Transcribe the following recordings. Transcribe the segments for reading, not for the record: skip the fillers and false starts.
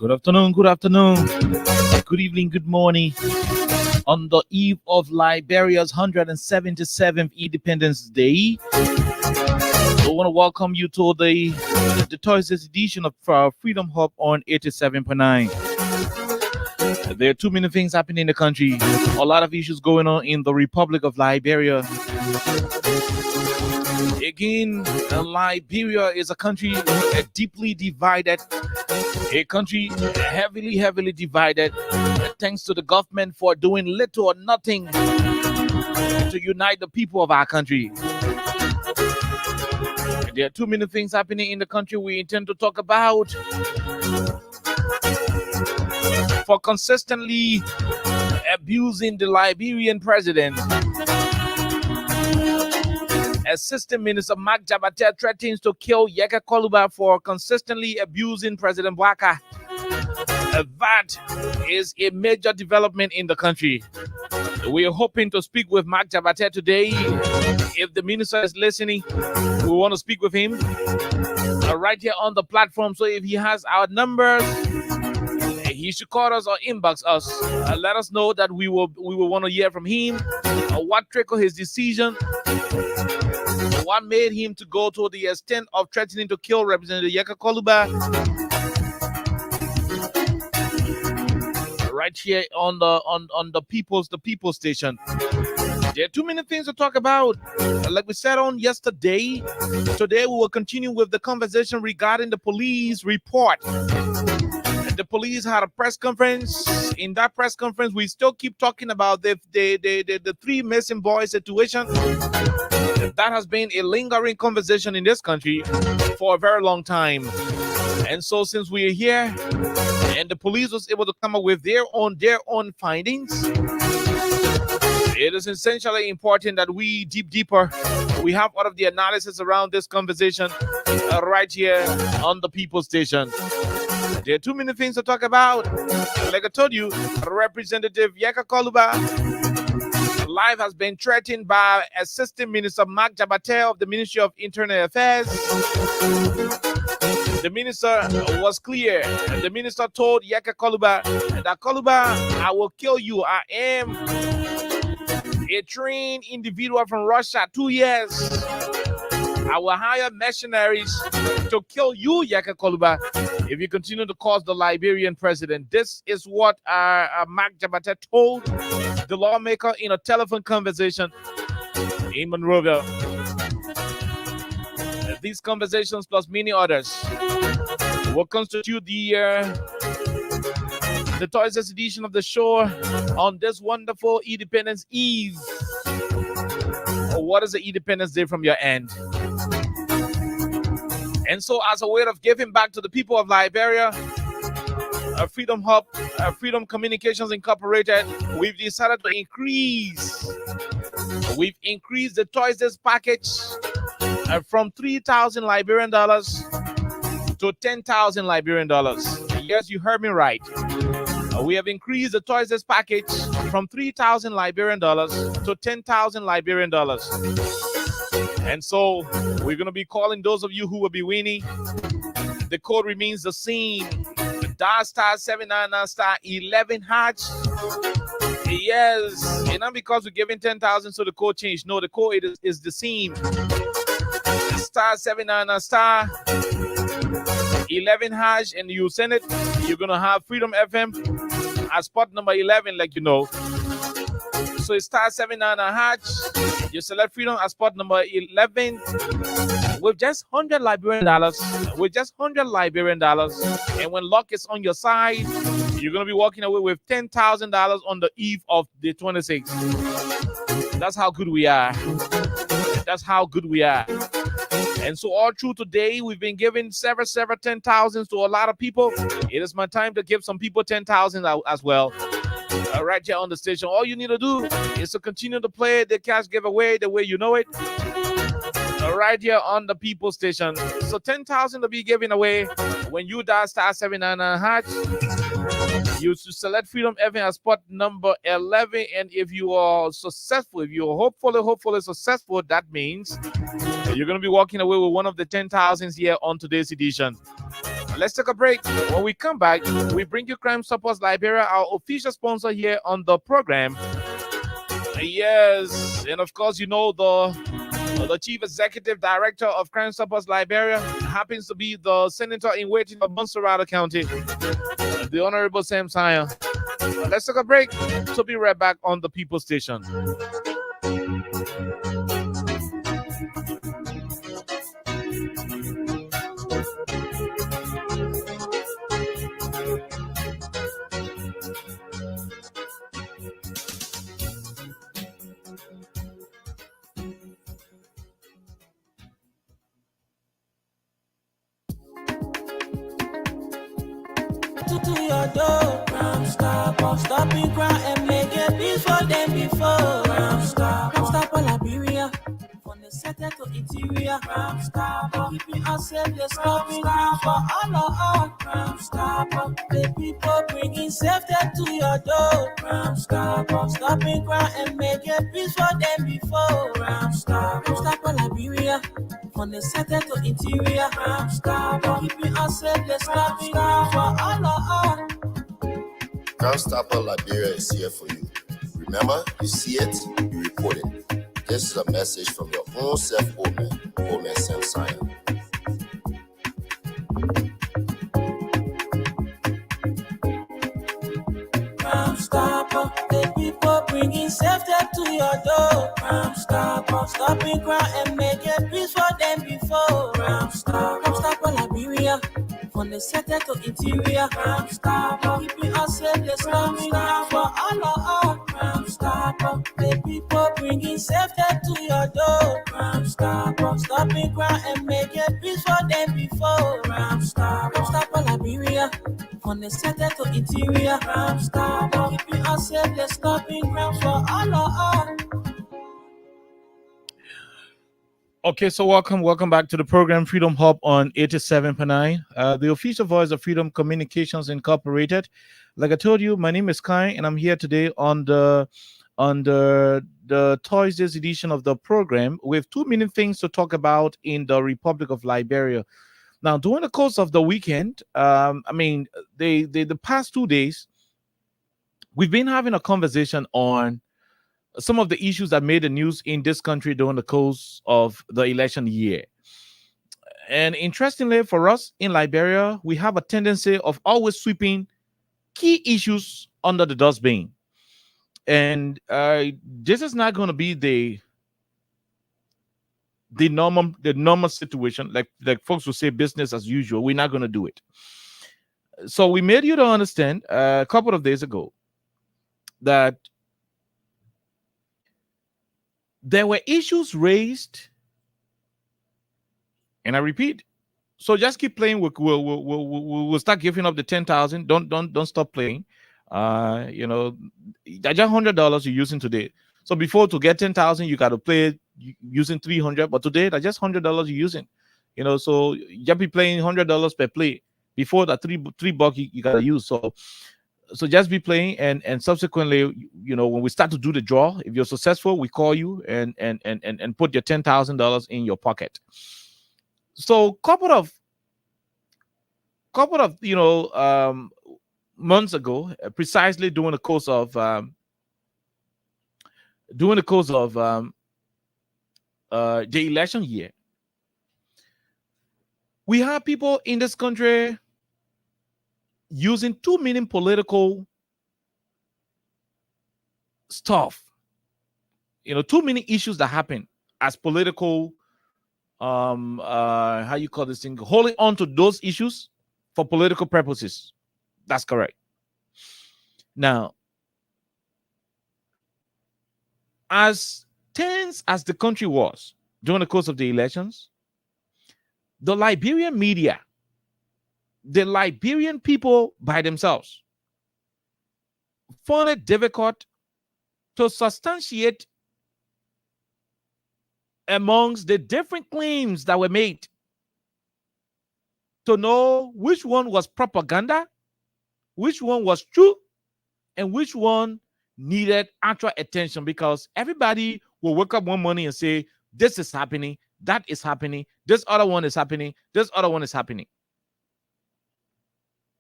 Good afternoon, good evening, good morning. On the eve of Liberia's 177th Independence Day, I want to welcome you to the Thursday edition of Freedom Hub on 87.9. There are too many things happening in the country, a lot of issues going on in the Republic of Liberia. Again, Liberia is a country deeply divided, a country heavily divided, thanks to the government for doing little or nothing to unite the people of our country. There are too many things happening in the country we intend to talk about. For consistently abusing the Liberian president, Assistant Minister Mark Jabate threatens to kill Yeka Koluba for consistently abusing President Bwaka. That is a major development in the country. We are hoping to speak with Mark Jabate today. If the minister is listening, we want to speak with him right here on the platform. So if he has our numbers, he should call us or inbox us. Let us know that we will want to hear from him. What triggered his decision? What made him to go to the extent of threatening to kill Representative Yeka Koluba? Right here on the People's Station. There are too many things to talk about. Like we said on yesterday, today we will continue with the conversation regarding the police report. The police had a press conference. In that press conference, we still keep talking about the three missing boys situation. That has been a lingering conversation in this country for a very long time. And so since we are here and the police was able to come up with their own findings, it is essentially important that we deeper. We have all of the analysis around this conversation right here on the People's Station. There are too many things to talk about. Like I told you, Representative Yeka Koluba life has been threatened by Assistant Minister Mark Jabate of the Ministry of Internal Affairs. The minister was clear. The minister told Yeka Koluba that Koluba, I will kill you. I am a trained individual from Russia, 2 years. I will hire mercenaries to kill you, Yeka Koluba, if you continue to cause the Liberian president. This is what Mark Jabate told the lawmaker in a telephone conversation in Monrovia. These conversations, plus many others, will constitute the Thursday edition of the show on this wonderful Independence Eve. What is the Independence Day from your end? And so, as a way of giving back to the people of Liberia, Freedom Hub, Freedom Communications Incorporated, we've decided to increase. We've increased the Thursday's package from 3,000 Liberian dollars to 10,000 Liberian dollars. Yes, you heard me right. We have increased the Thursday's package from 3,000 Liberian dollars to 10,000 Liberian dollars. And so we're going to be calling those of you who will be winning. The code remains the same. *799*11#. Yes. And not because we're giving 10,000 so the code changed. No, the code is the same. *799*11#, and you send it. You're going to have Freedom FM as spot number 11, like you know. So it's *799#. You select Freedom as spot number 11 with just $100 Liberian dollars. And when luck is on your side, you're going to be walking away with $10,000 on the eve of the 26th. That's how good we are. And so all through today, we've been giving several 10,000s to a lot of people. It is my time to give some people 10,000 as well. Right here on the station. All you need to do is to continue to play the cash giveaway the way you know it. Right here on the People's Station. So 10,000 to be given away when you dial *799#. You should select Freedom FM as spot number 11. And if you are successful, if you're hopefully successful, that means you're going to be walking away with one of the 10,000s here on today's edition. Let's take a break. When we come back, we bring you Crime Stoppers Liberia, our official sponsor here on the program. Yes, and of course, you know the chief executive director of Crime Stoppers Liberia happens to be the senator in waiting of Monserrado County, the Honorable Sam Sire. Let's take a break. So be right back on the People Station. To your door, Crime Stopper, stopping crime and make it peace for them before. Crime Stopper, Liberia, from the center to interior. Crime Stopper, keeping us safe, they're stopping crime for all of us. Crime Stopper, the people bringing safety to your door. Crime Stopper, stopping crime and make it peace for them before. Crime Stopper, Liberia, from the center to interior. Crime Stopper, keeping us safe, they're stopping crime for all of us. Crime Stopper Liberia is here for you. Remember, you see it, you report it. This is a message from your own Omen Sam Science. Crime Stopper, the people bringing safety to your door. Crime Stopper, stopping crime and making peace for them before. Crime Stopper, Liberia, from the center to interior. Crime Stopper, keeping us safe, they're stopping crime for all of us. Crime Stopper, the people bringing safety to your door. Crime Stopper, stopping crime and making peace for them before. Crime Stopper, Liberia, from the center to interior. Crime Stopper, keeping us safe, they're stopping crime for all of us. Okay, so welcome back to the program Freedom Hub on 87.9, the official voice of Freedom Communications Incorporated. Like I told you, my name is Kai, and I'm here today on the Thursday's edition of the program with too many things to talk about in the Republic of Liberia. Now, during the course of the weekend, the past 2 days, we've been having a conversation on some of the issues that made the news in this country during the course of the election year. And interestingly, for us in Liberia, we have a tendency of always sweeping key issues under the dustbin. And this is not going to be the normal situation. Like folks will say, business as usual. We're not going to do it. So we made you to understand a couple of days ago that there were issues raised, and I repeat. So just keep playing. We'll start giving up the 10,000. Don't stop playing. That's just $100 you're using today. So before, to get 10,000, you got to play using 300. But today, that's just $100 you're using. So you just be playing $100 per play. Before that, $3 you got to use. So just be playing, and subsequently, when we start to do the draw, if you're successful, we call you and put your $10,000 in your pocket. So couple of months ago, precisely during the course of the election year, we have people in this country using too many political stuff, too many issues that happen as political, how you call this thing, holding on to those issues for political purposes. That's correct. Now, as tense as the country was during the course of the elections, the Liberian media, the Liberian people by themselves, found it difficult to substantiate amongst the different claims that were made to know which one was propaganda, which one was true, and which one needed actual attention, because everybody will wake up one morning and say, this is happening, that is happening, this other one is happening, this other one is happening.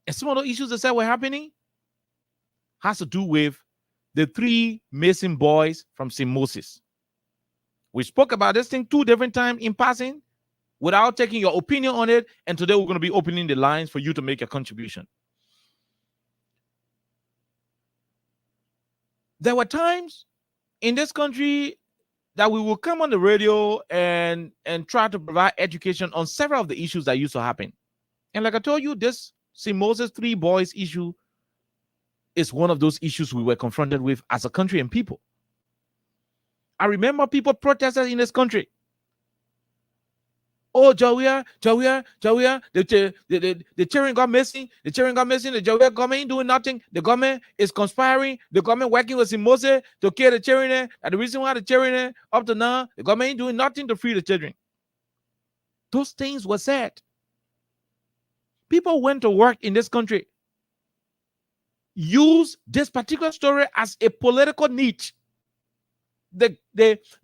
And some of the issues that said were happening has to do with the 3 missing boys from St. Moses. We spoke about this thing 2 different times in passing without taking your opinion on it. And today we're going to be opening the lines for you to make a contribution. There were times in this country that we will come on the radio and try to provide education on several of the issues that used to happen. And like I told you, this St. Moses 3 boys issue is one of those issues we were confronted with as a country and people. I remember people protested in this country. Oh, Jawia, the children got missing. The children got missing. The Jawia government ain't doing nothing. The government is conspiring. The government working with Moses to kill the children. And the reason why the children up to now, the government ain't doing nothing to free the children. Those things were said. People went to work in this country, use this particular story as a political niche. They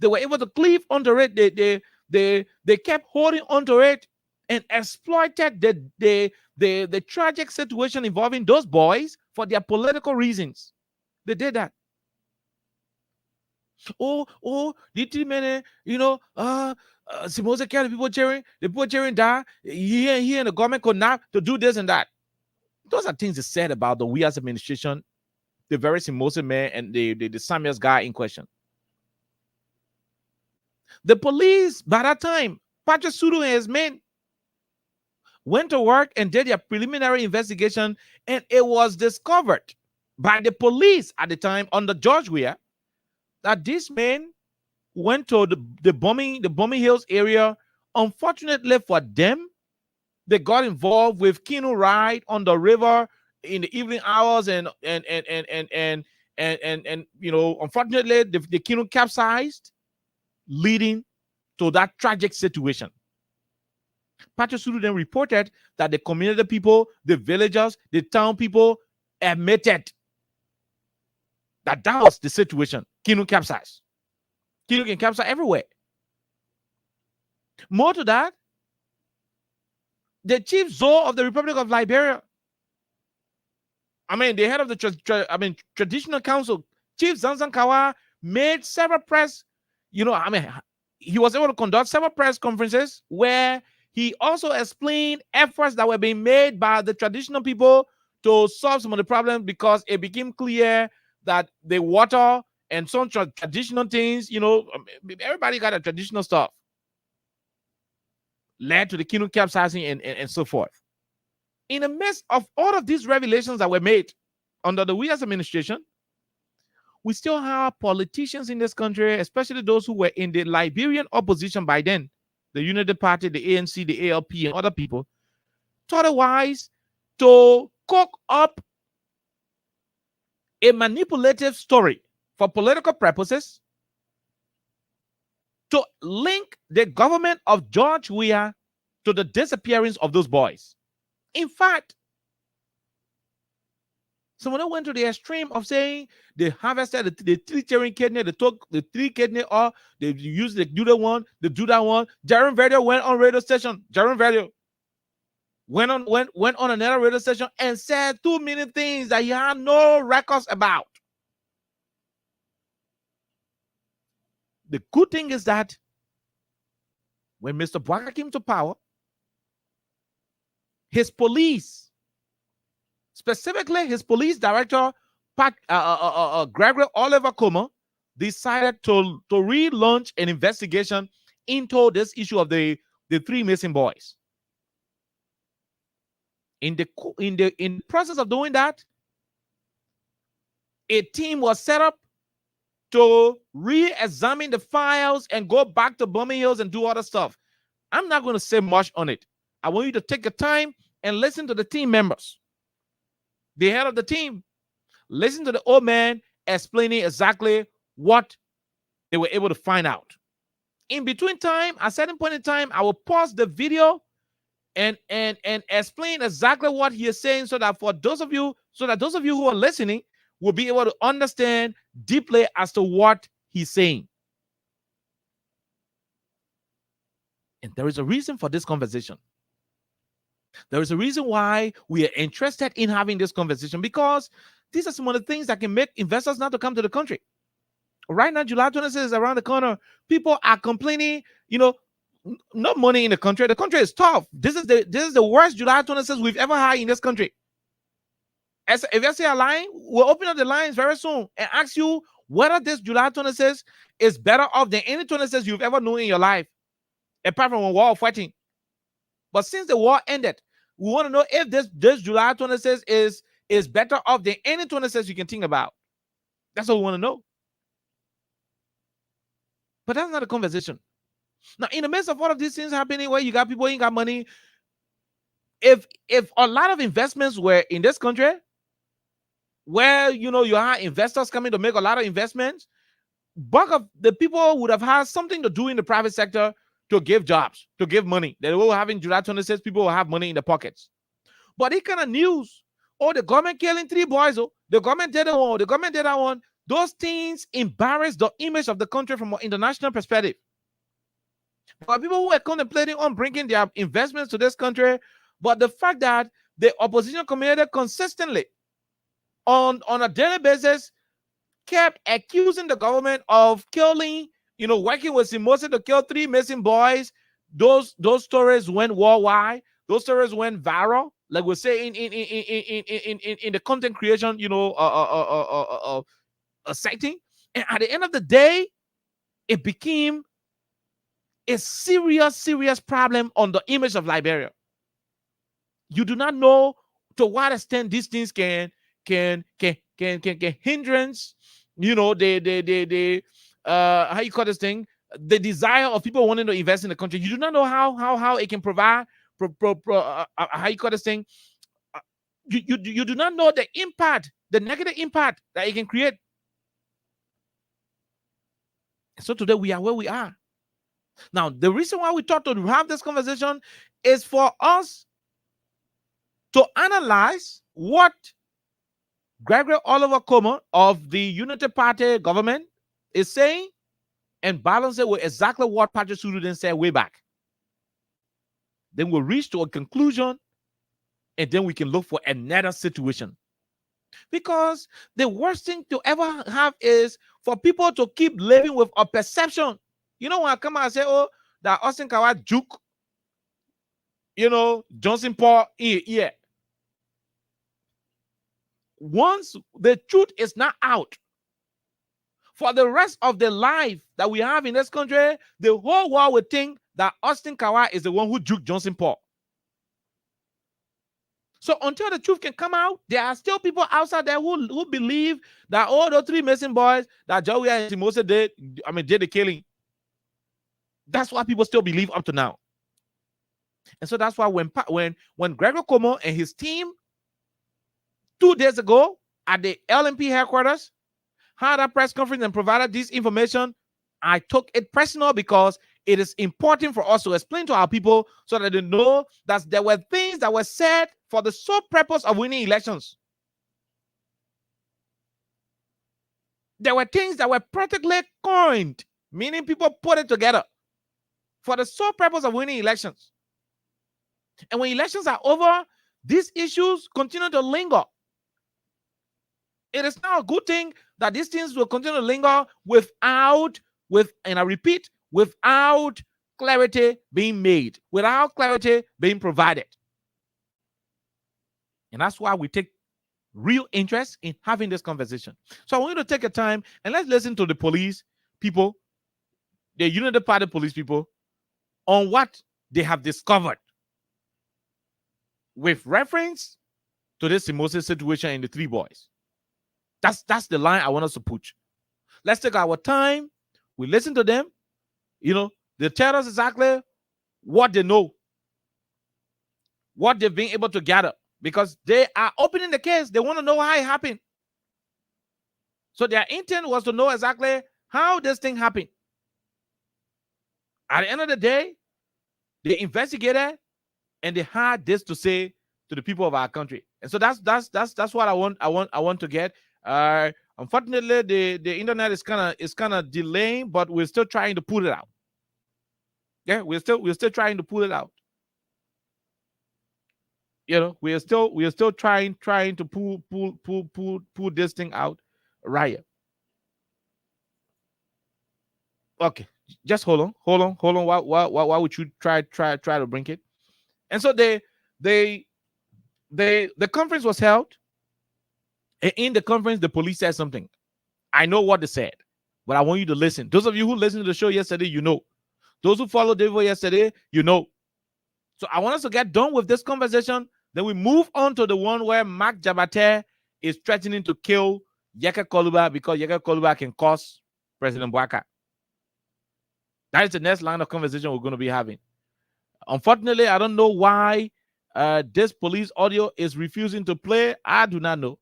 were able to cleave onto it. They kept holding onto it and exploited the tragic situation involving those boys for their political reasons. They did that. The 3 men, Simone Kelly, the people cheering die. He and the government could not to do this and that. Those are things they said about the WIA's administration, the very Simone man and the Samuels guy in question. The police, by that time, Patrick Sudu and his men went to work and did their preliminary investigation, and it was discovered by the police at the time under George Weah that these men went to the bombing hills area. Unfortunately for them, they got involved with canoe ride on the river in the evening hours, and unfortunately the canoe capsized, leading to that tragic situation. Patrick Sudu then reported that the community people, the villagers, the town people admitted that was the situation. Canoe capsized. Canoe can capsize everywhere. More to that, the chief Zoe of the Republic of Liberia, the head of the traditional council, Chief Zanzan Kawa, made several press, he was able to conduct several press conferences where he also explained efforts that were being made by the traditional people to solve some of the problems, because it became clear that the water and some traditional things, everybody got a traditional stuff, led to the canoe capsizing and so forth. In the midst of all of these revelations that were made under the WIA's administration, we still have politicians in this country, especially those who were in the Liberian opposition by then, the Unity Party, the ANC, the ALP, and other people, thought it wise to cook up a manipulative story for political purposes to link the government of George Weah to the disappearance of those boys. In fact, someone went to the extreme of saying they harvested the 3 cheering kidney, they took the 3 kidney off, they used the do that one, they do that one. Jaron Video went on radio station. Jaron Video went on another radio station and said too many things that he had no records about. The good thing is that when Mr. Bwaka came to power, his police, specifically his police director, Gregory Oliver Kuma, decided to relaunch an investigation into this issue of the 3 missing boys. In the process of doing that, a team was set up to re-examine the files and go back to Bombing Hills and do other stuff. I'm not going to say much on it. I want you to take your time and listen to the team members. The head of the team, listen to the old man explaining exactly what they were able to find out. In between time, at a certain point in time, I will pause the video and explain exactly what he is saying, so that those of you who are listening will be able to understand deeply as to what he's saying. And there is a reason for this conversation. There is a reason why we are interested in having this conversation, because these are some of the things that can make investors not to come to the country. Right now, July 26th is around the corner. People are complaining, no money in the country. The country is tough. This is the worst July 26th we've ever had in this country. As if you see a line, we'll open up the lines very soon and ask you whether this July 26th is better off than any 26th you've ever known in your life, apart from a war of fighting. But since the war ended, we want to know if this July 26th is better off than any 26th you can think about. That's what we want to know. But that's not a conversation. Now, in the midst of all of these things happening, where you got people who ain't got money, if a lot of investments were in this country, where you have investors coming to make a lot of investments, bulk of the people would have had something to do in the private sector to give jobs, to give money. They were having July 26th, people will have money in their pockets. But it kind of news, the government killing 3 boys, the government did that one, the government did that one. Those things embarrass the image of the country from an international perspective. There are people who are contemplating on bringing their investments to this country, but the fact that the opposition community consistently, on a daily basis, kept accusing the government of killing, working with Simose to kill 3 missing boys. Those stories went worldwide. Those stories went viral. Like we say in the content creation, a setting. And at the end of the day, it became a serious problem on the image of Liberia. You do not know to what extent these things can hindrance, the how you call this thing, the desire of people wanting to invest in the country. You do not know how it can provide how you call this thing. You do not know the impact, the negative impact that it can create. So today we are where we are. Now, the reason why we thought to have this conversation is for us to analyze what Gregory Oliver Como of the Unity Party government is saying and balance it with exactly what Patrick Sududen said way back. Then we'll reach to a conclusion, and then we can look for another situation. Because the worst thing to ever have is for people to keep living with a perception. When I come out and say, that Austin Kawa juke, Johnson Paul, yeah. Once the truth is not out, for the rest of the life that we have in this country, the whole world would think that Austin Kawa is the one who juked Johnson Paul. So until the truth can come out, there are still people outside there who believe that those 3 missing boys that Joey and Simose did the killing. That's what people still believe up to now. And so that's why when Gregor Como and his team 2 days ago at the LMP headquarters had a press conference and provided this information, I took it personal because it is important for us to explain to our people so that they know that there were things that were said for the sole purpose of winning elections. There were things that were practically coined, meaning people put it together for the sole purpose of winning elections. And when elections are over, these issues continue to linger. It is now a good thing that these things will continue to linger without clarity being made, without clarity being provided. And that's why we take real interest in having this conversation. So I want you to take a time and let's listen to the police people, the Unity Party police people, on what they have discovered with reference to this Simose situation and the 3 boys. That's the line I want us to put. Let's take our time. We listen to them. They tell us exactly what they know, what they've been able to gather, because they are opening the case. They want to know how it happened. So their intent was to know exactly how this thing happened. At the end of the day, they investigated and they had this to say to the people of our country. And so that's what I want to get. Unfortunately, the internet is kind of delaying, but we're still trying to pull it out. Yeah, we're still trying to pull it out. we are still trying to pull this thing out right. Okay, just hold on. Why would you try to bring it? And so they the conference was held, and in the conference the police said something. I know what they said, but I want you to listen. Those of you who listened to the show yesterday, you know. Those who followed David yesterday, you know. So I want us to get done with this conversation. Then we move on to the one where Mark Jabate is threatening to kill Yeka Koluba because Yeka Koluba can cause President Bwaka. That is the next line of conversation we're going to be having. Unfortunately, I don't know why this police audio is refusing to play. I do not know.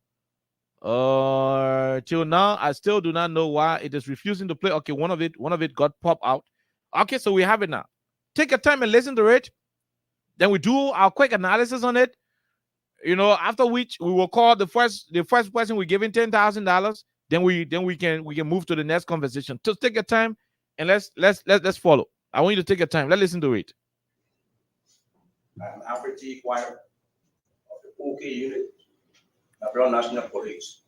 Till now, I still do not know why it is refusing to play. Okay, one of it got popped out. Okay, so we have it now. Take your time and listen to it. Then we do our quick analysis on it. After which we will call the first person we give him $10,000. Then we can move to the next conversation. Just take your time and let's follow. I want you to take your time. Let's listen to it. I'm Alfred T. White of the OK unit, Federal National Police.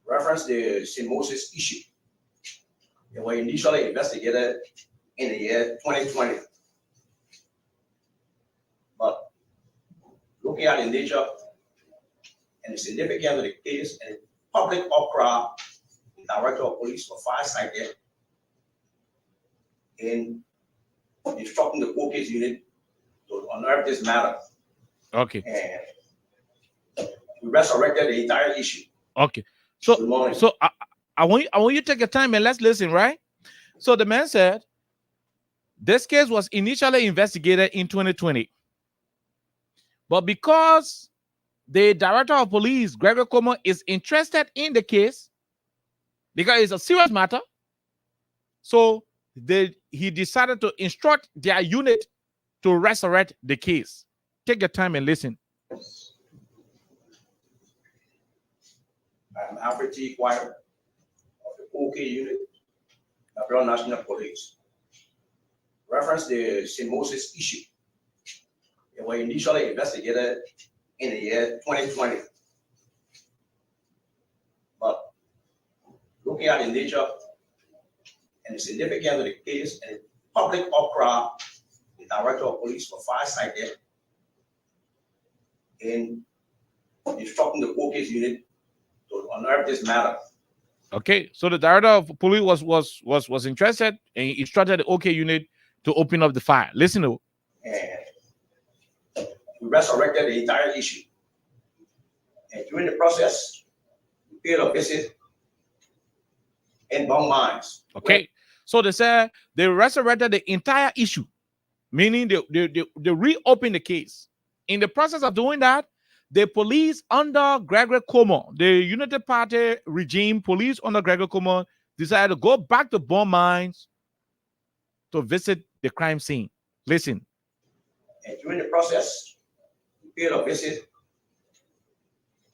Reference the St. Moses issue. They were initially investigated in the year 2020. But looking at the nature and the significance of the case and the public outcry, the Director of Police was far-sighted in instructing the OK unit to unearth this matter. Okay. And we resurrected the entire issue. Okay. So I want you to take your time and let's listen, right? So the man said this case was initially investigated in 2020. But because the Director of Police, Gregory Como, is interested in the case, because it's a serious matter, so he decided to instruct their unit to resurrect the case. Take your time and listen. I'm Alfred T. White of the OK unit, Federal National Police. Reference the St. Moses issue. They were initially investigated in the year 2020. But looking at the nature and the significance of the case and the public outcry, the Director of Police was far-sighted in instructing the OK unit to unearth this matter. Okay, so the Director of Police was interested and he instructed the OK unit to open up the file. Listen to. And we resurrected the entire issue. And during the process, we paid a visit in Bong Mines. Okay, so they said they resurrected the entire issue, meaning they reopened the case. In the process of doing that, the police under Gregory Como, the United Party regime, police under Gregory Como, decided to go back to Bong Mines to visit the crime scene. Listen. And during the process, we paid a visit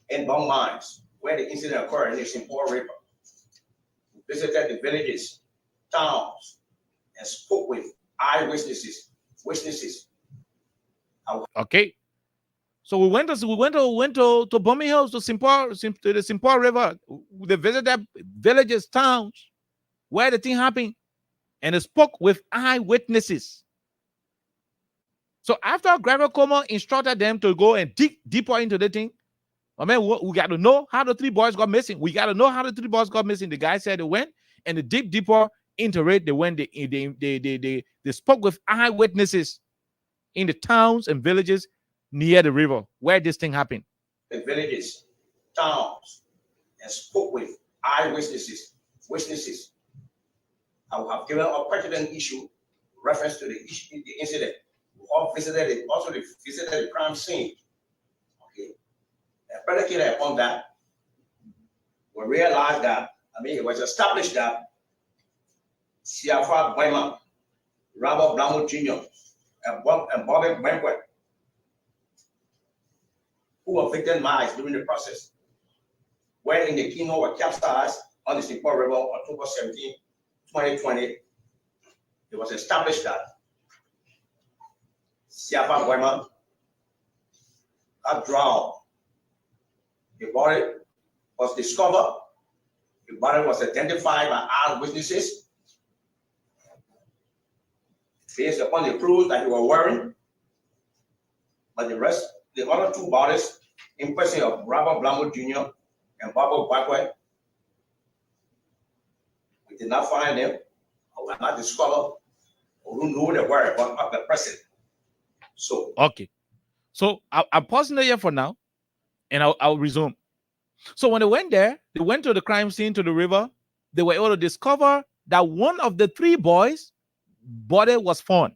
in Bong Mines, where the incident occurred in the St. Paul River. We visited the villages, towns, and spoke with eyewitnesses. Okay. So we went to Bomi Hills, to the St. Paul River. They visited villages, towns, where the thing happened, and they spoke with eyewitnesses. So after Gregory Como instructed them to go and dig deeper into the thing, I mean, we got to know how the three boys got missing. The guy said they went and they dig deeper into it. They went, they spoke with eyewitnesses in the towns and villages near the river where this thing happened. The villages, towns, and spoke with eyewitnesses. I have given a pertinent issue reference to the incident. We all visited it, also visited the crime scene. Okay. And predicated upon that, we realized that, it was established that Siafa Guema, Robert Blamo Jr., and Bobby Benquet, who were victimized during the process, were in the Kino were capsized on the St. Paul River on October 17, 2020. It was established that Siapa Guema got drowned. The body was discovered. The body was identified by eyewitnesses based upon the clothes that he was wearing. But the other two bodies, in person of Robert Blambo Jr. and Barbara Bakwe, we did not find them, or were not discovered, or who knew they were, but not the person. So okay. So I'm pausing there for now, and I'll resume. So when they went there, they went to the crime scene, to the river. They were able to discover that one of the three boys' body was found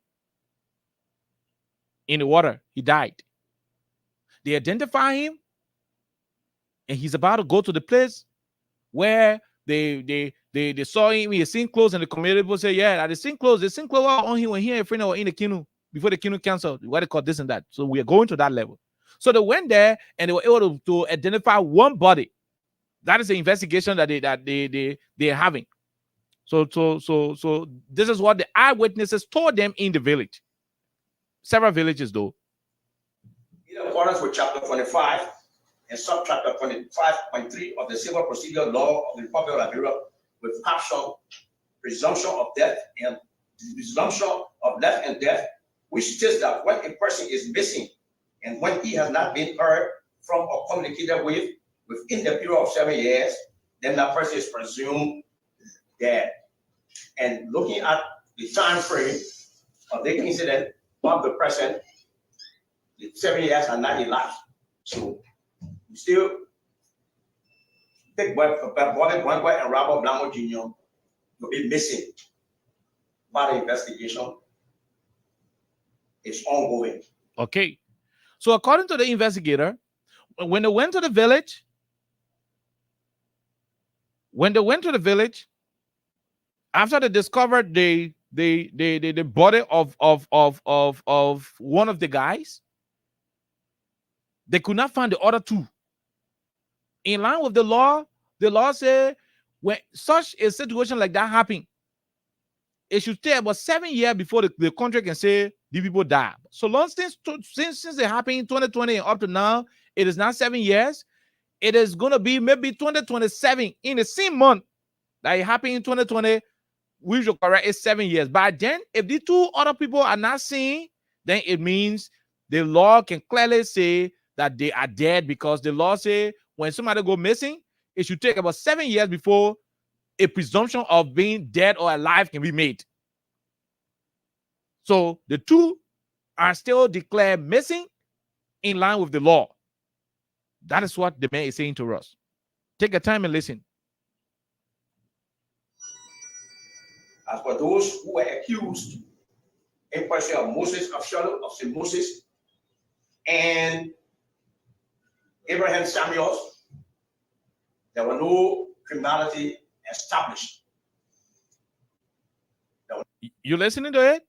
in the water. He died. They identify him, and he's about to go to the place where they saw him. He seen clothes, and the community people say, "Yeah, they seen clothes. They seen clothes on him when he and a friend were in the canoe before the canoe canceled. What they call this and that." So we are going to that level. So they went there and they were able to identify one body. That is the investigation that they're having. So this is what the eyewitnesses told them in the village. Several villages, though. In accordance with chapter 25 and subchapter 25.3 of the Civil Procedure Law of the Republic of Liberia, with caption presumption of death and presumption of life and death, which states that when a person is missing and when he has not been heard from or communicated with within the period of 7 years, then that person is presumed dead. And looking at the time frame of the incident of the person, the 7 years are not elapsed. So we still take Bobby and Robert Blambo Jr. to be missing, but the investigation is ongoing. Okay. So according to the investigator, when they went to the village, after they discovered the body of one of the guys, they could not find the other two. In line with the law said when such a situation like that happens, it should take about 7 years before the country can say the people die. So long since it happened in 2020 and up to now, it is not 7 years. It is going to be maybe 2027 in the same month that it happened in 2020. We should correct it 7 years. But then, if the two other people are not seen, then it means the law can clearly say that they are dead, because the law says when somebody go missing, it should take about 7 years before a presumption of being dead or alive can be made. So the two are still declared missing in line with the law. That is what the man is saying to us. Take a time and listen. As for those who were accused in person of Moses, of Shalom, of St. Moses, and Abraham Samuels, there were no criminality established. You listening to it?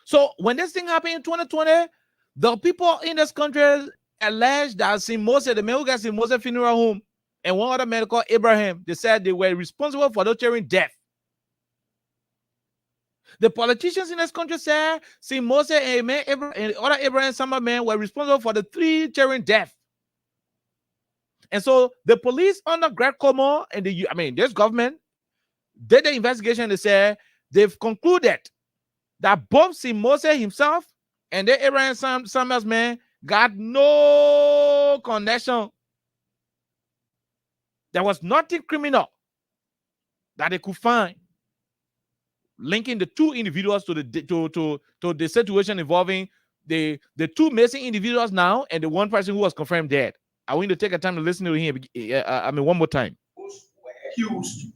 So when this thing happened in 2020, the people in this country alleged that St. Moses, the man who got St. Moses funeral home, and one other man called Abraham, they said they were responsible for the children's death. The politicians in this country said St. Moses and other Abraham Samba men were responsible for the 3 children's death. And so the police under Greg Como and this government did the investigation. They said they've concluded that both St. Moses himself and the Abraham Samba's men got no connection. There was nothing criminal that they could find linking the two individuals to the situation involving the 2 missing individuals now and the one person who was confirmed dead. I want you to take a time to listen to him. One more time. Those who were accused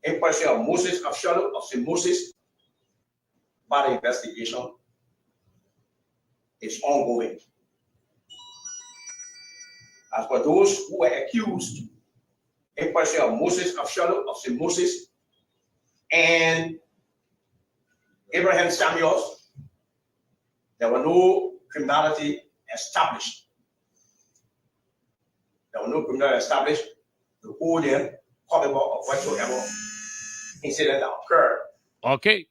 in person of Moses, of Shalom, of St. Moses, but the investigation is ongoing. As for those who were accused in person of Moses, of Shalom, of St. Moses, and Abraham Samuels, there were no criminality established. There were no criminality established to hold them culpable of whatsoever incident that occurred. Okay.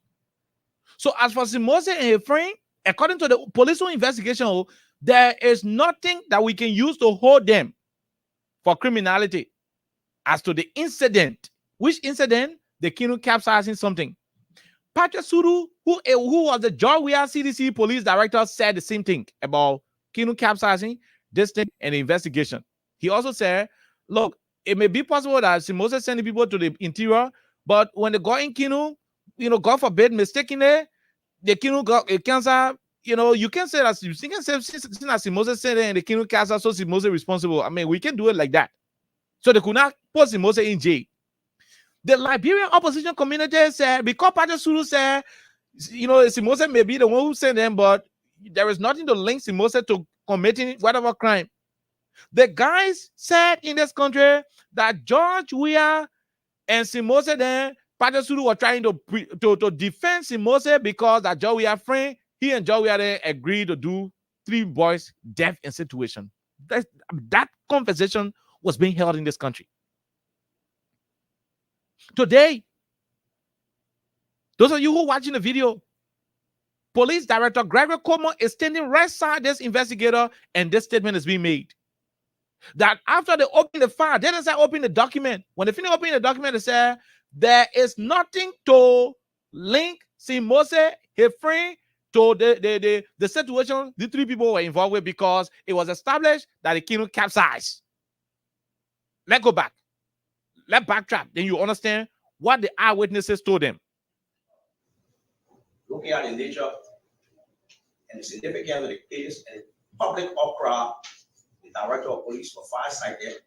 So as for St. Moses and his friend, according to the police investigation, There is nothing that we can use to hold them for criminality. As to the incident, which incident? The Kinu capsizing something. Patrick Suru, who was the Georgia CDC police director, said the same thing about Kinu capsizing, this thing, and the investigation. He also said, look, it may be possible that Simose sending people to the interior, but when they got in Kinu, God forbid, mistakenly, the Kinu got a cancer. You can say that you can say since Simose said it and the Kinu cancer, so Simose responsible. I mean, we can do it like that. So they could not put Simose in jail. The Liberian opposition community said, because Patrick Suru said, Simose may be the one who sent them, but there is nothing to link Simose to committing whatever crime. The guys said in this country that George Weah and Simose then, Patrick Suru were trying to defend Simose because that George Weah friend, he and George Weah then agreed to do 3 boys' death in situation. That conversation was being held in this country. Today, those of you who are watching the video, Police Director Gregory Como is standing right side this investigator, and this statement is being made. That after they open the file, they didn't say open the document. When they finish opening the document, they say there is nothing to link Simose, his friend, to the situation the 3 people were involved with, because it was established that the Kinu capsized. Let's go back. Let's backtrack. Then you understand what the eyewitnesses told them. Looking at the nature and the significance of the case and the public uproar, the director of police for far-sighted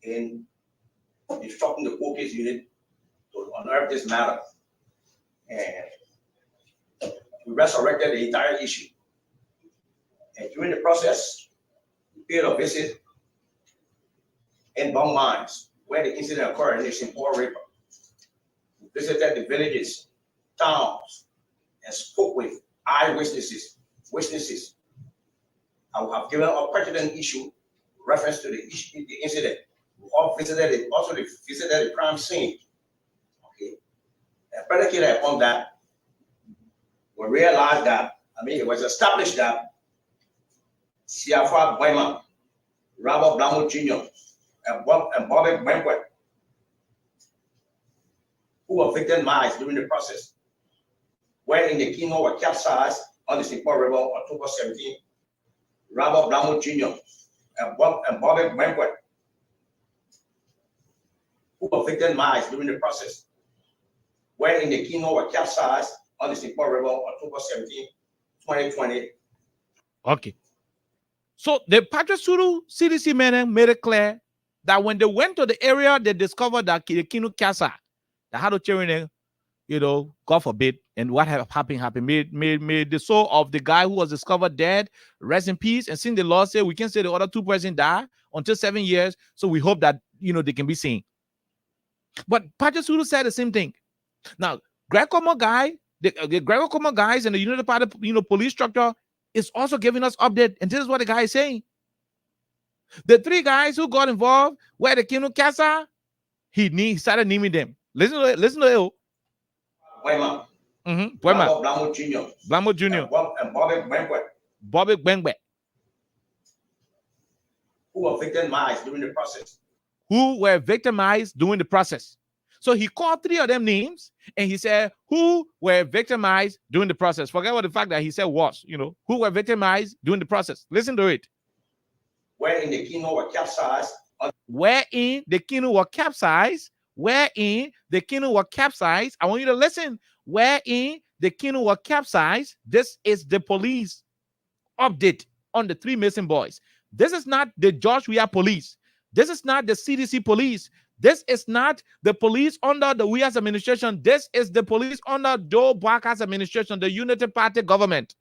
in instructing the court case unit to unearth this matter. And we resurrected the entire issue. And during the process, we paid a visit in Bong Mines, where the incident occurred in the St. Paul River. We visited the villages, towns, and spoke with eyewitnesses. I will have given a pertinent issue reference to the incident. We all visited it, also visited the crime scene. Okay. And predicated upon that, we realized that, it was established that Siafa Boyman, Robert Blamo Jr., and Bobby Banquet, who were victimized during the process, when the Kino were capsized on the St. Paul River on October 17, Robert Blamo Jr. and Bobby Banquet, who were victimized during the process, when the Kino were capsized on the St. Paul River on October 17, 2020. Okay. So the Patrick Suru CDC men made it clear that when they went to the area, they discovered that the Kinu Kasa, that had a children, God forbid, and what happened, made the soul of the guy who was discovered dead rest in peace. And since the law said we can say the other 2 persons die until 7 years, so we hope that they can be seen. But Patrick Suru said the same thing. Now, Greg Como guy, the Greg Como guys and the United Party, police structure is also giving us update, and this is what the guy is saying. The 3 guys who got involved where the Kinu Kasa, he started naming them. Listen to it. Boyman. Blamo Jr. Blamo Jr. And Bobby Banquet. Bobby Banquet. Who were victimized during the process. So he called 3 of them names, and he said who were victimized during the process. Forget about the fact that he said was, who were victimized during the process. Listen to it. Wherein the Kino were capsized. I want you to listen. Wherein the Kino were capsized. This is the police update on the 3 missing boys. This is not the George Weah police. This is not the CDC police. This is not the police under the Weah's administration. This is the police under Joe Barker's administration, the Unity Party government,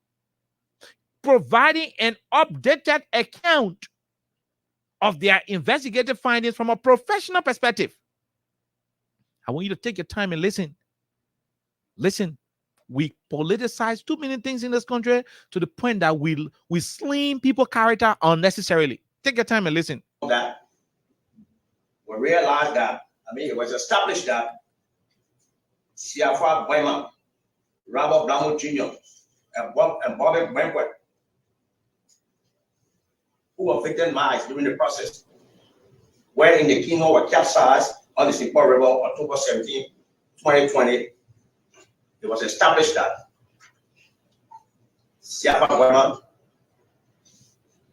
providing an updated account of their investigative findings from a professional perspective. I want you to take your time and listen. Listen, we politicize too many things in this country to the point that we slim people's character unnecessarily. Take your time and listen. That we realized that, it was established that Siafa Boyman, Robert Blamo Jr. and Bobby Banquet, who were victimized during the process, wherein the canoe were capsized on the St. Paul River on October 17, 2020. It was established that Siapa women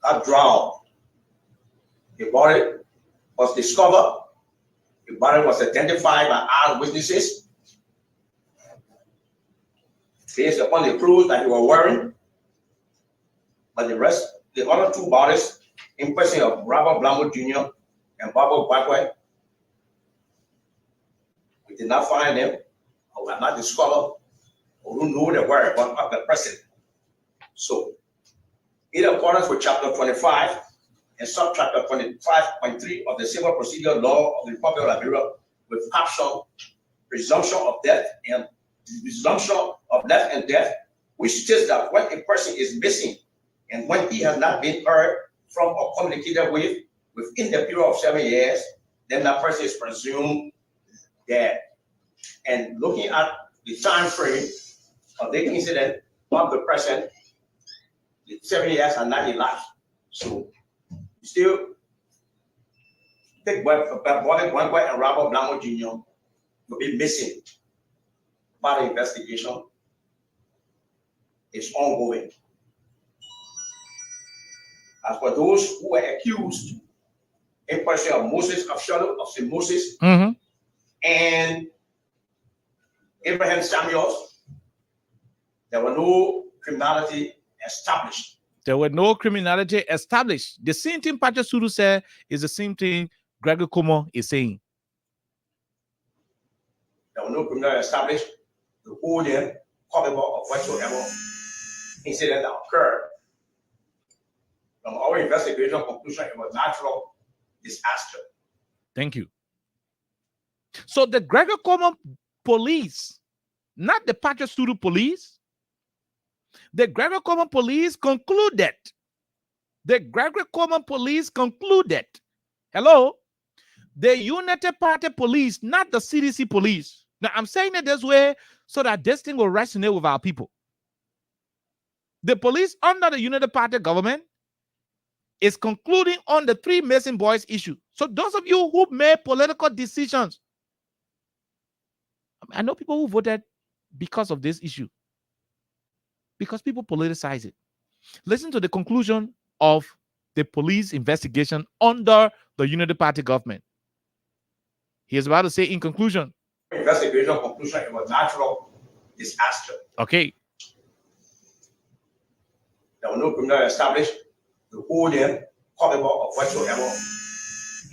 got drowned. The body was discovered. The body was identified by eyewitnesses based upon the clothes that they were wearing. But the other two bodies, in person of Robert Blanco Jr. and Barbara Blackwell, we did not find them, or we have not discovered, or who knew they were, but at the present. So, in accordance with Chapter 25 and Subchapter 25.3 of the Civil Procedure Law of the Republic of Liberia, with caption presumption of death and presumption of life and death, which states that when a person is missing and when he has not been heard from or communicated with within the period of 7 years, then that person is presumed dead. And looking at the time frame of the incident of the present, the 7 years are not elapsed. So still take Bobby Blanco and Robert Blanco Jr. will be missing. But the investigation is ongoing. As for those who were accused, in person of Moses of Shiloh, of St. Moses, and Abraham Samuels, there were no criminality established. There were no criminality established. The same thing Patrick Suru said is the same thing Gregory Como is saying. There were no criminality established to hold them culpable of whatsoever incident that occurred. From our investigation conclusion, it was natural disaster. Thank you. So the Gregory Como police, not the Patrick Suru police, the Gregory Como police concluded. The Gregory Como police concluded. Hello? The United Party police, not the CDC police. Now, I'm saying it this way so that this thing will resonate with our people. The police under the United Party government is concluding on the 3 missing boys issue. So those of you who made political decisions, I know people who voted because of this issue, because people politicize it. Listen to the conclusion of the police investigation under the United Party government. He is about to say in conclusion. Investigation conclusion, it was natural disaster. Okay. There were no criminal established to hold them culpable of whatsoever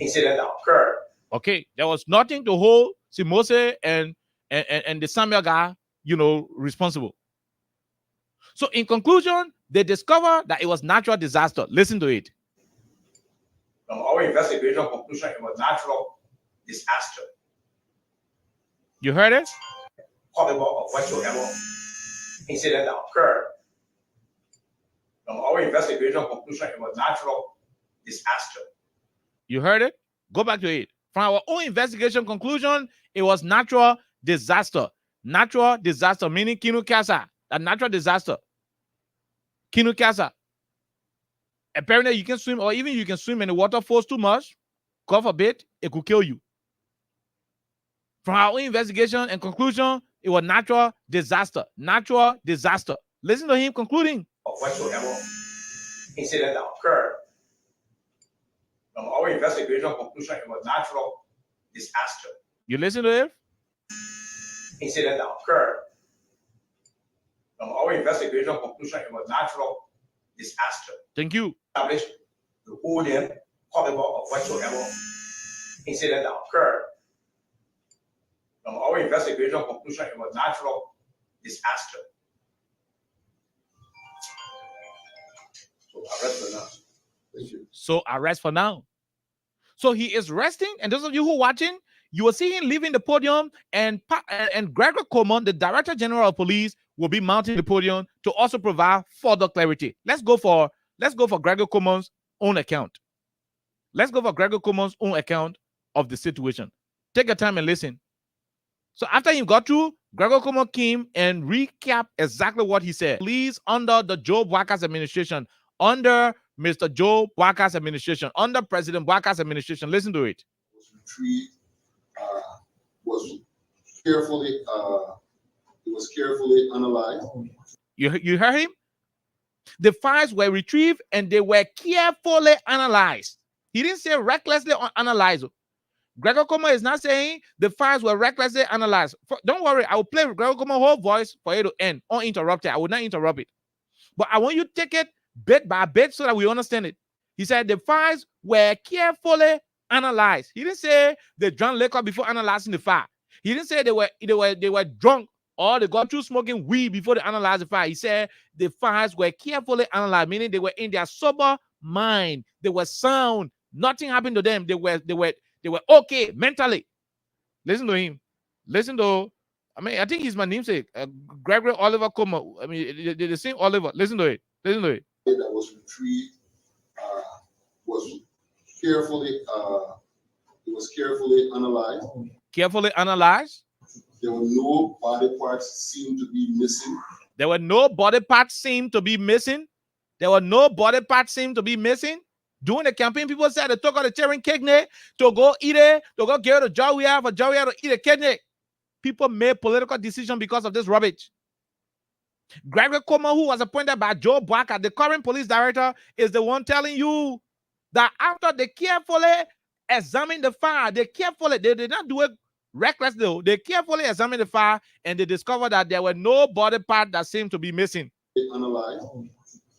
incident that occurred. Okay. There was nothing to hold Simose and the Samuel guy, responsible. So in conclusion, they discovered that it was natural disaster. Listen to it. From our investigation conclusion, it was natural disaster. You heard it? Culpable of whatsoever incident that occurred. From our investigation conclusion, it was natural disaster. You heard it? Go back to it. From our own investigation conclusion, it was natural disaster. Natural disaster, meaning Kinu Kasa. A natural disaster. Kinu Kasa. Apparently, you can swim, or even you can swim and the water falls too much. God forbid, it could kill you. From our own investigation and conclusion, it was natural disaster. Natural disaster. Listen to him concluding. Of whatsoever incident that occurred. From our investigation conclusion, it was natural disaster. You listen to it? Incident that occurred. From our investigation conclusion, it was natural disaster. Thank you. Established to hold them culpable of whatsoever incident that occurred. From our investigation conclusion, it was natural disaster. So arrest for now. So arrest for now. So he is resting, and those of you who are watching, you will see him leaving the podium, and Gregory Coleman, the Director General of Police, will be mounting the podium to also provide further clarity. Let's go for Gregory Coleman's own account. Let's go for Gregory Coleman's own account of the situation. Take your time and listen. So after he got through, Gregory Coleman came and recapped exactly what he said. Police under the Joe Walker's administration, under Mr. Joe Baka's administration, under President Baka's administration. Listen to it. Retrieved, was carefully, it was carefully analyzed. You heard him? The files were retrieved and they were carefully analyzed. He didn't say recklessly analyzed. Gregor Como is not saying the files were recklessly analyzed. Don't worry, I will play Gregor Como's whole voice for you to end uninterrupted. I will not interrupt it. But I want you to take it bit by bit so that we understand it. He said the files were carefully analyzed. He didn't say they drank liquor before analyzing the file. He didn't say they were drunk or they got through smoking weed before they analyzed the file. He said the files were carefully analyzed, meaning they were in their sober mind. They were sound. Nothing happened to them. They were okay mentally. Listen to him. Listen to, I think he's my namesake, Gregory Oliver Como. I mean, the same Oliver. Listen to it. Listen to it. That was retrieved was carefully, it was carefully analyzed. Carefully analyzed. There were no body parts seemed to be missing. There were no body parts seemed to be missing. There were no body parts seemed to be missing. During the campaign, people said they took out the cheering kidney to go eat it, to go get a Jawia for Jawia to eat a kidney. People made political decisions because of this rubbish. Gregory Como, who was appointed by Joe Baka, the current police director, is the one telling you that after they carefully examined the file, they did not do it recklessly though. They carefully examined the file and they discovered that there were no body parts that seemed to be missing. They analyzed.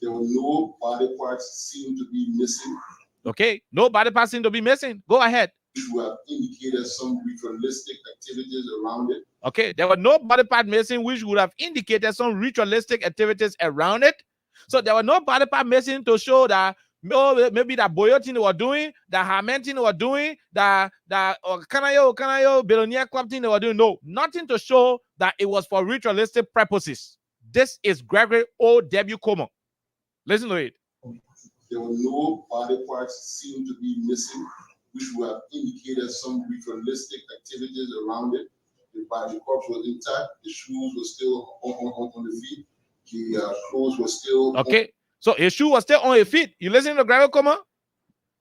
There were no body parts seemed to be missing. Okay, no body parts seem to be missing. Go ahead. Which would have indicated some ritualistic activities around it. Okay, there were no body part missing, which would have indicated some ritualistic activities around it. So there were no body part missing to show that maybe that boyoting they were doing, that harmenting they were doing, that Kanayo billionaire club thing they were doing. No, nothing to show that it was for ritualistic purposes. This is Gregory O.W. Como. Listen to it. There were no body parts seemed to be missing, which would have indicated some ritualistic activities around it. The body corpse was intact. The shoes were still on the feet. The clothes were still okay. So his shoe was still on his feet. You listen to Gregor Como?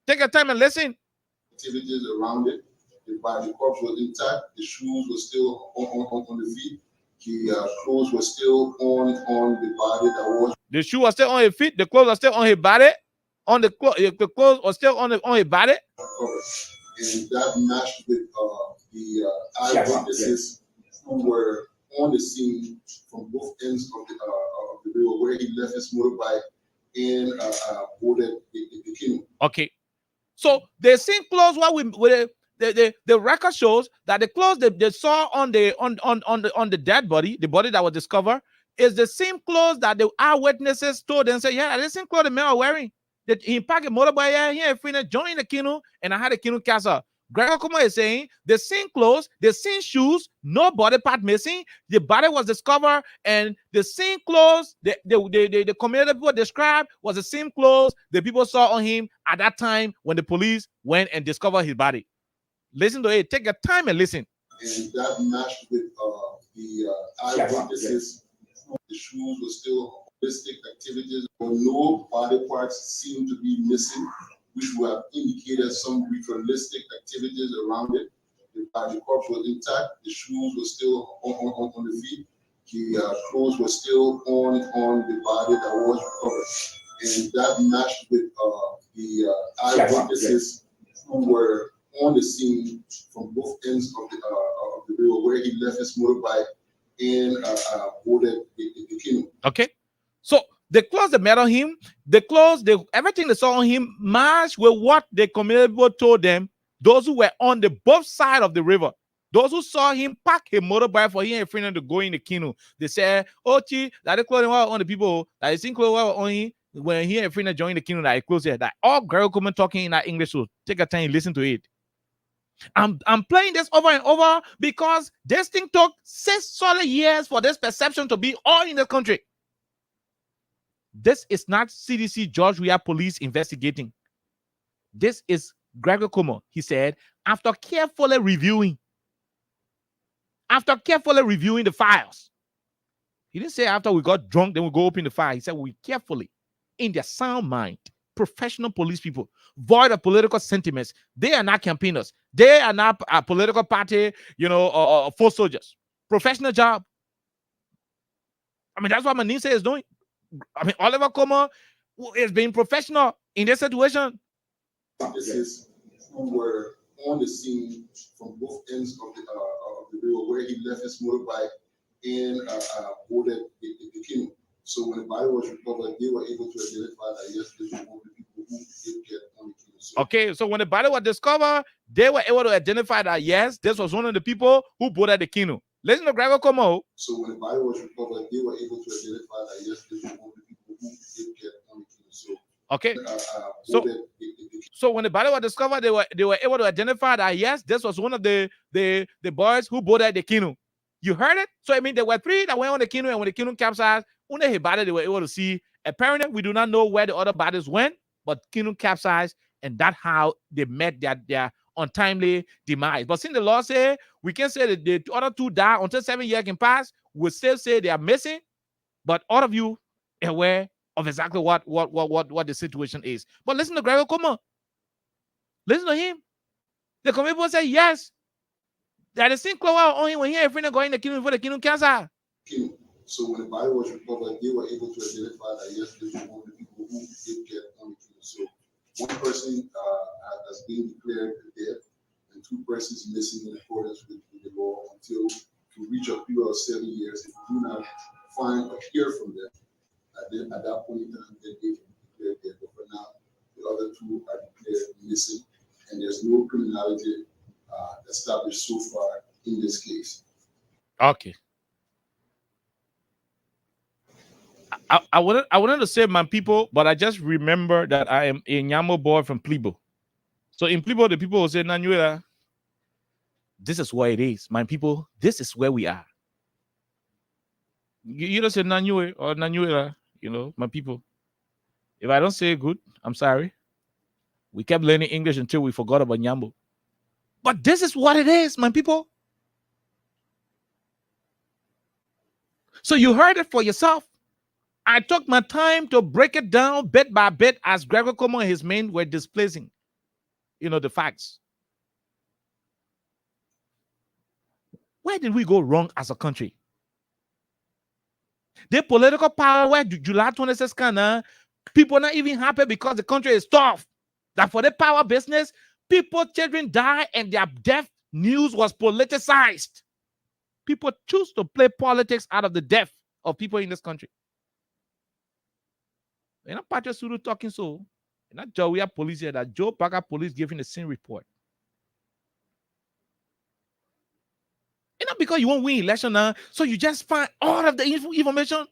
Take your time and listen. Activities around it. The body corpse was intact. The shoes were still on the feet. The clothes were still on the body that was. The shoe was still on his feet. The clothes are still on his body. The clothes are still on his body. And that matched with the eyewitnesses who were on the scene from both ends of the river where he left his motorbike and boarded the canoe. Okay, so the same clothes the record shows that the clothes they saw on the dead body, the body that was discovered, is the same clothes that the eyewitnesses told and said, yeah, the same clothes the man are wearing. That he packed a motorbike here, free joined the canoe, and I had a canoe castle. Gregor Como is saying the same clothes, the same shoes, no body part missing. The body was discovered, and the same clothes the community people described was the same clothes the people saw on him at that time when the police went and discovered his body. Listen to it. Take your time and listen. And that matched with the eyewitnesses. The shoes were still holistic activities. No body parts seemed to be missing, which would have indicated some ritualistic activities around it. The body corpse was intact. The shoes were still on the feet. The clothes were still on the body that was recovered. And that matched with the eyewitnesses who were on the scene from both ends of the river where he left his motorbike and boarded the canoe. Okay, so the clothes they met on him, everything they saw on him matched with what the community people told them. Those who were on the both side of the river, those who saw him pack a motorbike for him and friend to go in the canoe, they said, "Oh, gee, that the clothing were on the people that the same clothes were on him when he and friend joined the canoe that he closed here." That all Gregor Como talking in that English, so take a time and listen to it. I'm playing this over and over because this thing took 6 solid years for this perception to be all in the country. This is not CDC George Weah police investigating. This is Gregor Como. He said, after carefully reviewing the files. He didn't say after we got drunk, then we go open the file. He said we carefully, in their sound mind, professional police people, void of political sentiments. They are not campaigners. They are not a political party, or foot soldiers. Professional job. I mean, that's what Manise is doing. I mean, Oliver Como is being professional in this situation. Witnesses who were on the scene from both ends of the river where he left his motorbike and boarded the canoe. So when the body was recovered, they were able to identify that yes, this was one of the people who did get on the canoe. Okay, so when the body was discovered, they were able to identify that yes, this was one of the people who boarded the canoe. Listen to Gregor Como. So when the body was recovered, they were able to identify that yes, this was one of the people who did get on the canoe. So okay, so when the body was discovered, they were able to identify that yes, this was one of the boys who boarded the canoe. You heard it? So I mean, there were 3 that went on the canoe, and when the canoe capsized, when they hit body, they were able to see. Apparently, we do not know where the other bodies went, but canoe capsized, and that's how they met their untimely demise. But since the law say we can say that the other 2 died until 7 years can pass, we still say they are missing. But all of you are aware of exactly what the situation is. But listen to Gregor Como. Listen to him. The committee say yes. That the same clover on him when he and friend going in the kingdom for the kingdom cancer. So when the body was recovered, they were able to identify that yes, this was one of the people who did get on the kingdom. So one person has been declared dead, and 2 persons missing in accordance with the law until to reach a period of 7 years. If we do not find or hear from them, at that point in time, then they can be declared dead. But for now, the other 2 are declared missing, and there's no criminality established so far in this case. Okay. I wanted to say my people, but I just remember that I am a Nyamo boy from Plebo. So in Plebo, the people will say, Nanuela, this is where it is. My people, this is where we are. You don't say Nanue or Nanuela, my people. If I don't say it good, I'm sorry. We kept learning English until we forgot about Nyambo. But this is what it is, my people. So you heard it for yourself. I took my time to break it down bit by bit as Gregor Como and his men were displacing, the facts. Where did we go wrong as a country? The political power where July 26 people not even happy because the country is tough. That for the power business, children die and their death news was politicized. People choose to play politics out of the death of people in this country. You're not Patrick Suru talking so. You're not Joe, we have police here that Joe Parker police giving the same report. It's not because you won't win election now, so you just find all of the information.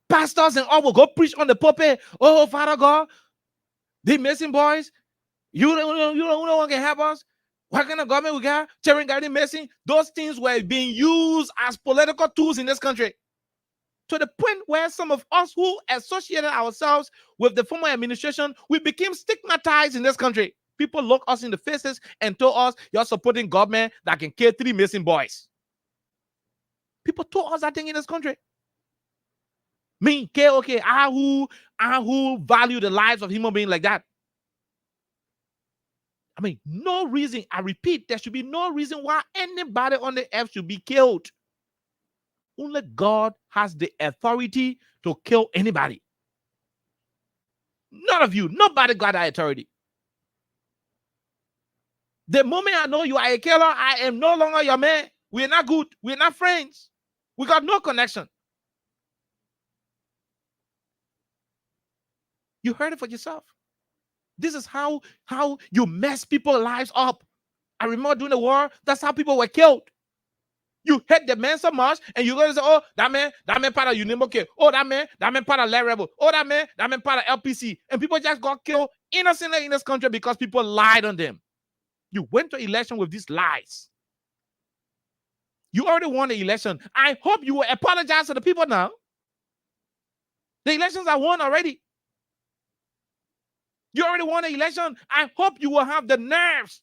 Pastors and all will go preach on the pulpit. Oh, Father God, they missing boys. You don't want to help us. What kind of government we got? Tearing garden missing. Those things were being used as political tools in this country. To the point where some of us who associated ourselves with the former administration, we became stigmatized in this country. People look us in the faces and told us, you're supporting government that can kill 3 missing boys. People told us that thing in this country. Me, okay, I who value the lives of human beings like that. I mean, no reason, I repeat, there should be no reason why anybody on the earth should be killed. Only God has the authority to kill anybody. None of you, nobody got that authority. The moment I know you are a killer, I am no longer your man. We're not good. We're not friends. We got no connection. You heard it for yourself. This is how you mess people's lives up. I remember during the war, that's how people were killed. You hate the man so much, and you're going to say, oh, that man part of Unimoke. Oh, that man part of Land Rebel. Oh, that man part of LPC. And people just got killed innocently in this country because people lied on them. You went to election with these lies. You already won the election. I hope you will apologize to the people now. The elections are won already. You already won the election. I hope you will have the nerves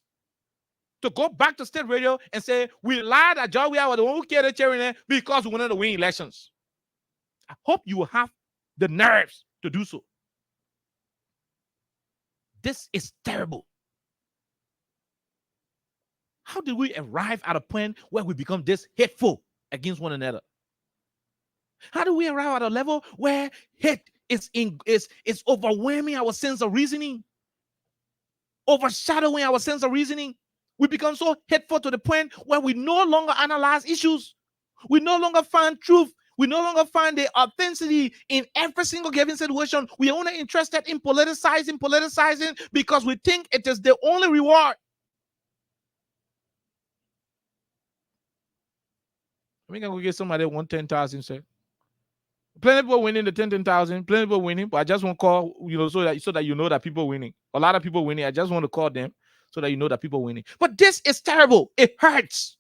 to go back to state radio and say, we lied at Georgia, were the one who killed the chairman because we wanted to win elections. I hope you will have the nerves to do so. This is terrible. How did we arrive at a point where we become this hateful against one another? How do we arrive at a level where hate is overwhelming our sense of reasoning, overshadowing our sense of reasoning? We become so hateful to the point where we no longer analyze issues. We no longer find truth. We no longer find the authenticity in every single given situation. We are only interested in politicizing because we think it is the only reward. I think I will get somebody 110,000, sir. Plenty of people winning the 10,000. Plenty of people winning, but I just want to call, so that you know that people winning. A lot of people winning. I just want to call them so that you know that people winning. But this is terrible. It hurts.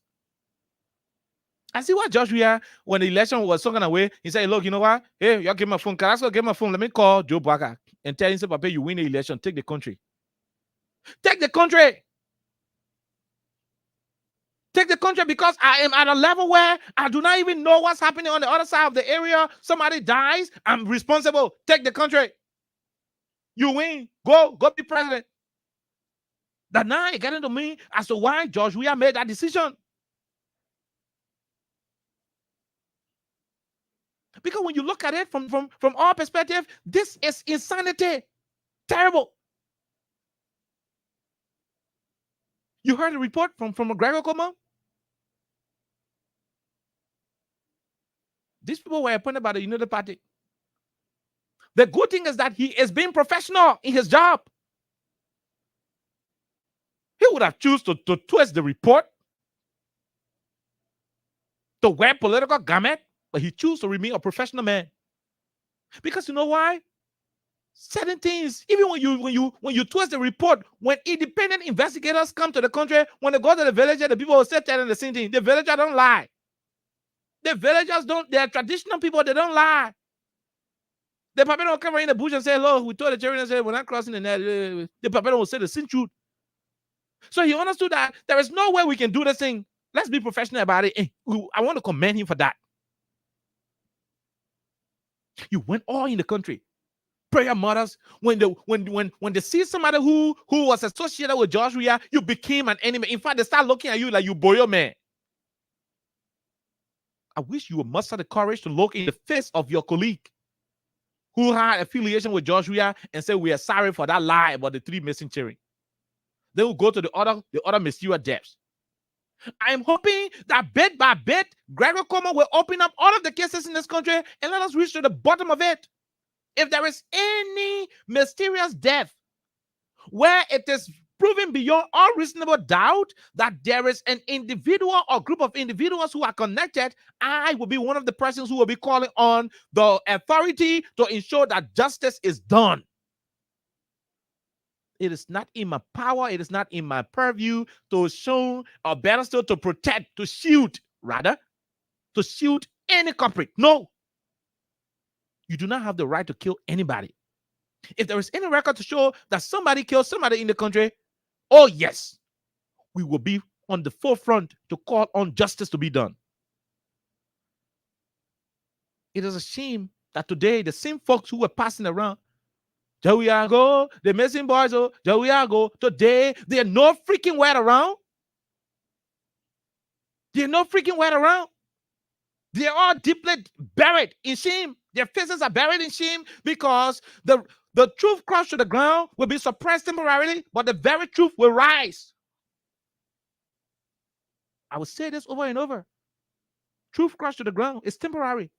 I see what Joshua, when the election was talking away, he said, look, you know what? Hey, y'all give my phone. Can I also give my phone? Let me call Joe Baka and tell him, say, Papa, you win the election. Take the country. Take the country. Take the country, because I am at a level where I do not even know what's happening on the other side of the area. Somebody dies. I'm responsible. Take the country. You win. Go be president. That now it getting to me as to why Joshua made that decision. Because when you look at it from our perspective, this is insanity. Terrible. You heard a report from McGregor Coma? These people were appointed by the United Party. The good thing is that he is being professional in his job. He would have chosen to twist the report, to wear political garment, but he chose to remain a professional man. Because you know why? Certain things, even when you twist the report, when independent investigators come to the country, when they go to the villager, the people will say telling the same thing. The villager don't lie. The villagers don't, they're traditional people, they don't lie. The Papa don't come in the bush and say, look, we told the children and said, we're not crossing the net. The Papa don't say the same truth. So he understood that there is no way we can do this thing. Let's be professional about it. I want to commend him for that. You went all in the country. Prayer mothers, when they see somebody who was associated with Joshua, you became an enemy. In fact, they start looking at you like you boyo man. I wish you would muster the courage to look in the face of your colleague who had affiliation with Joshua and say, we are sorry for that lie about the 3 missing children. They will go to the other mysterious depths. I am hoping that bit by bit, Gregor Coma will open up all of the cases in this country and let us reach to the bottom of it. If there is any mysterious death where it is proven beyond all reasonable doubt that there is an individual or group of individuals who are connected, I will be one of the persons who will be calling on the authority to ensure that justice is done. It is not in my power, it is not in my purview to show, or better still, to protect, to shield any culprit. No. You do not have the right to kill anybody. If there is any record to show that somebody killed somebody in the country, oh yes, we will be on the forefront to call on justice to be done. It is a shame that today the same folks who were passing around, Jowiago, the missing boys, oh, Jowiago, today they're no freaking word around. They're no freaking word around. They're all deeply buried in shame. Their faces are buried in shame because the truth crushed to the ground will be suppressed temporarily, but the very truth will rise. I will say this over and over. Truth crushed to the ground is temporary.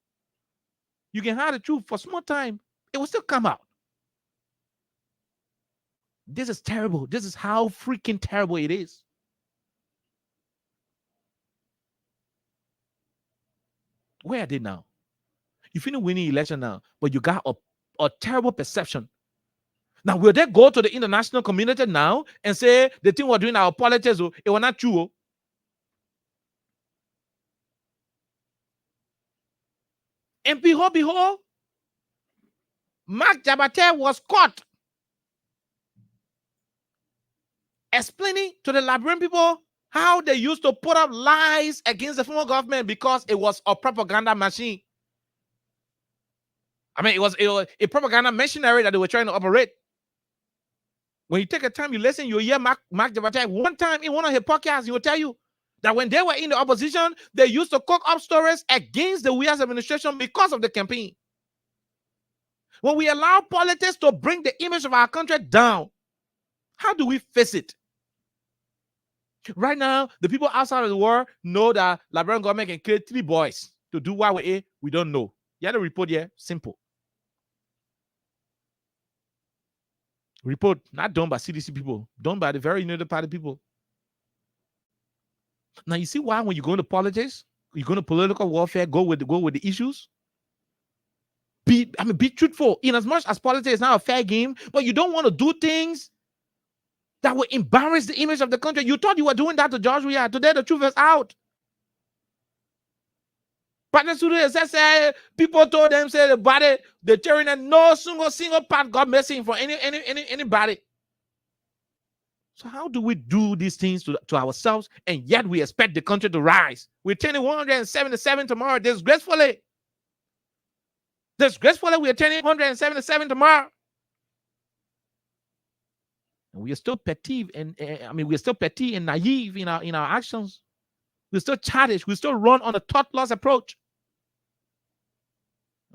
You can hide the truth for a small time. It will still come out. This is terrible. This is how freaking terrible it is. Where are they now? You finish winning election now, but you got a terrible perception. Now, will they go to the international community now and say the thing we're doing our politics, it was not true? And behold, Mark Jabate was caught explaining to the Liberian people how they used to put up lies against the former government because it was a propaganda machine. I mean, it was a propaganda machinery that they were trying to operate. When you take a time, you listen, you hear Mark Jabata. One time in one of his podcasts, he will tell you that when they were in the opposition, they used to cook up stories against the Williams administration because of the campaign. When we allow politics to bring the image of our country down, how do we face it? Right now, the people outside of the world know that Liberian government can kill 3 boys to do what we don't know. You had a report here, simple. Report not done by CDC people, done by the very United Party people. Now you see why when you go into politics, you go into political warfare, go with the issues. Be truthful. In as much as politics is not a fair game, but you don't want to do things that will embarrass the image of the country. You thought you were doing that to George Weah. Today the truth is out. But the people told them, say about it, the children, and no single part got missing for anybody. So how do we do these things to ourselves, and yet we expect the country to rise? We're turning 177 tomorrow, disgracefully. We're turning 177 tomorrow. And we are still petty, and we're still petty and naive in our actions. We're still childish. We still run on a thoughtless approach.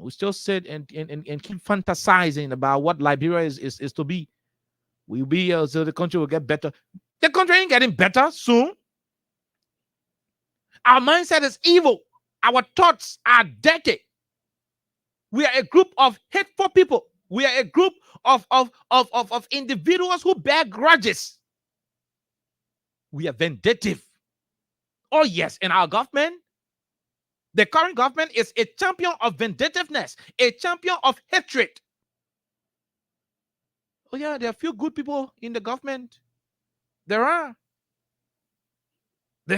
We still sit and keep fantasizing about what Liberia is to be. We'll be so the country will get better. The country ain't getting better soon. Our mindset is evil. Our thoughts are dirty. We are a group of hateful people. We are a group of individuals who bear grudges. We are vindictive. Oh yes, in our government, the current government is a champion of vindictiveness, a champion of hatred. Oh yeah, there are few good people in the government. There are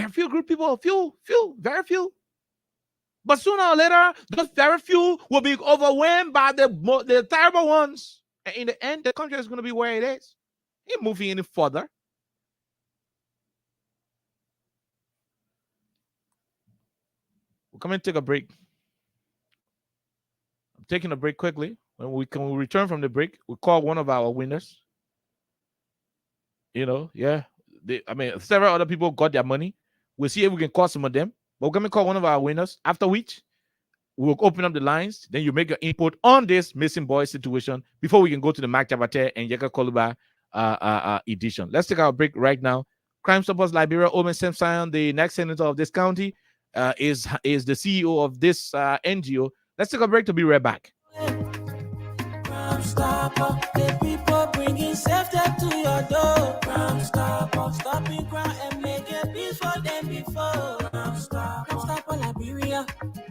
few good people, few, very few. But sooner or later, those very few will be overwhelmed by the terrible ones. And in the end, the country is going to be where it is. It ain't moving any further. We'll come and take a break. I'm taking a break quickly. When we return from the break, we'll call one of our winners. Yeah. Several other people got their money. We'll see if we can call some of them. But we're going to call one of our winners, after which we'll open up the lines. Then you make your input on this missing boy situation before we can go to the Mark Jabate and Yeka Koluba edition. Let's take our break right now. Crime Stoppers Liberia, Omen Semsion, the next senator of this county, is the CEO of this NGO. Let's take a break to be right back. Crime Stopper, the people bringing safety to your door. Crime Stopper, stopping crime and making peace for them before. Crime Stopper Liberia,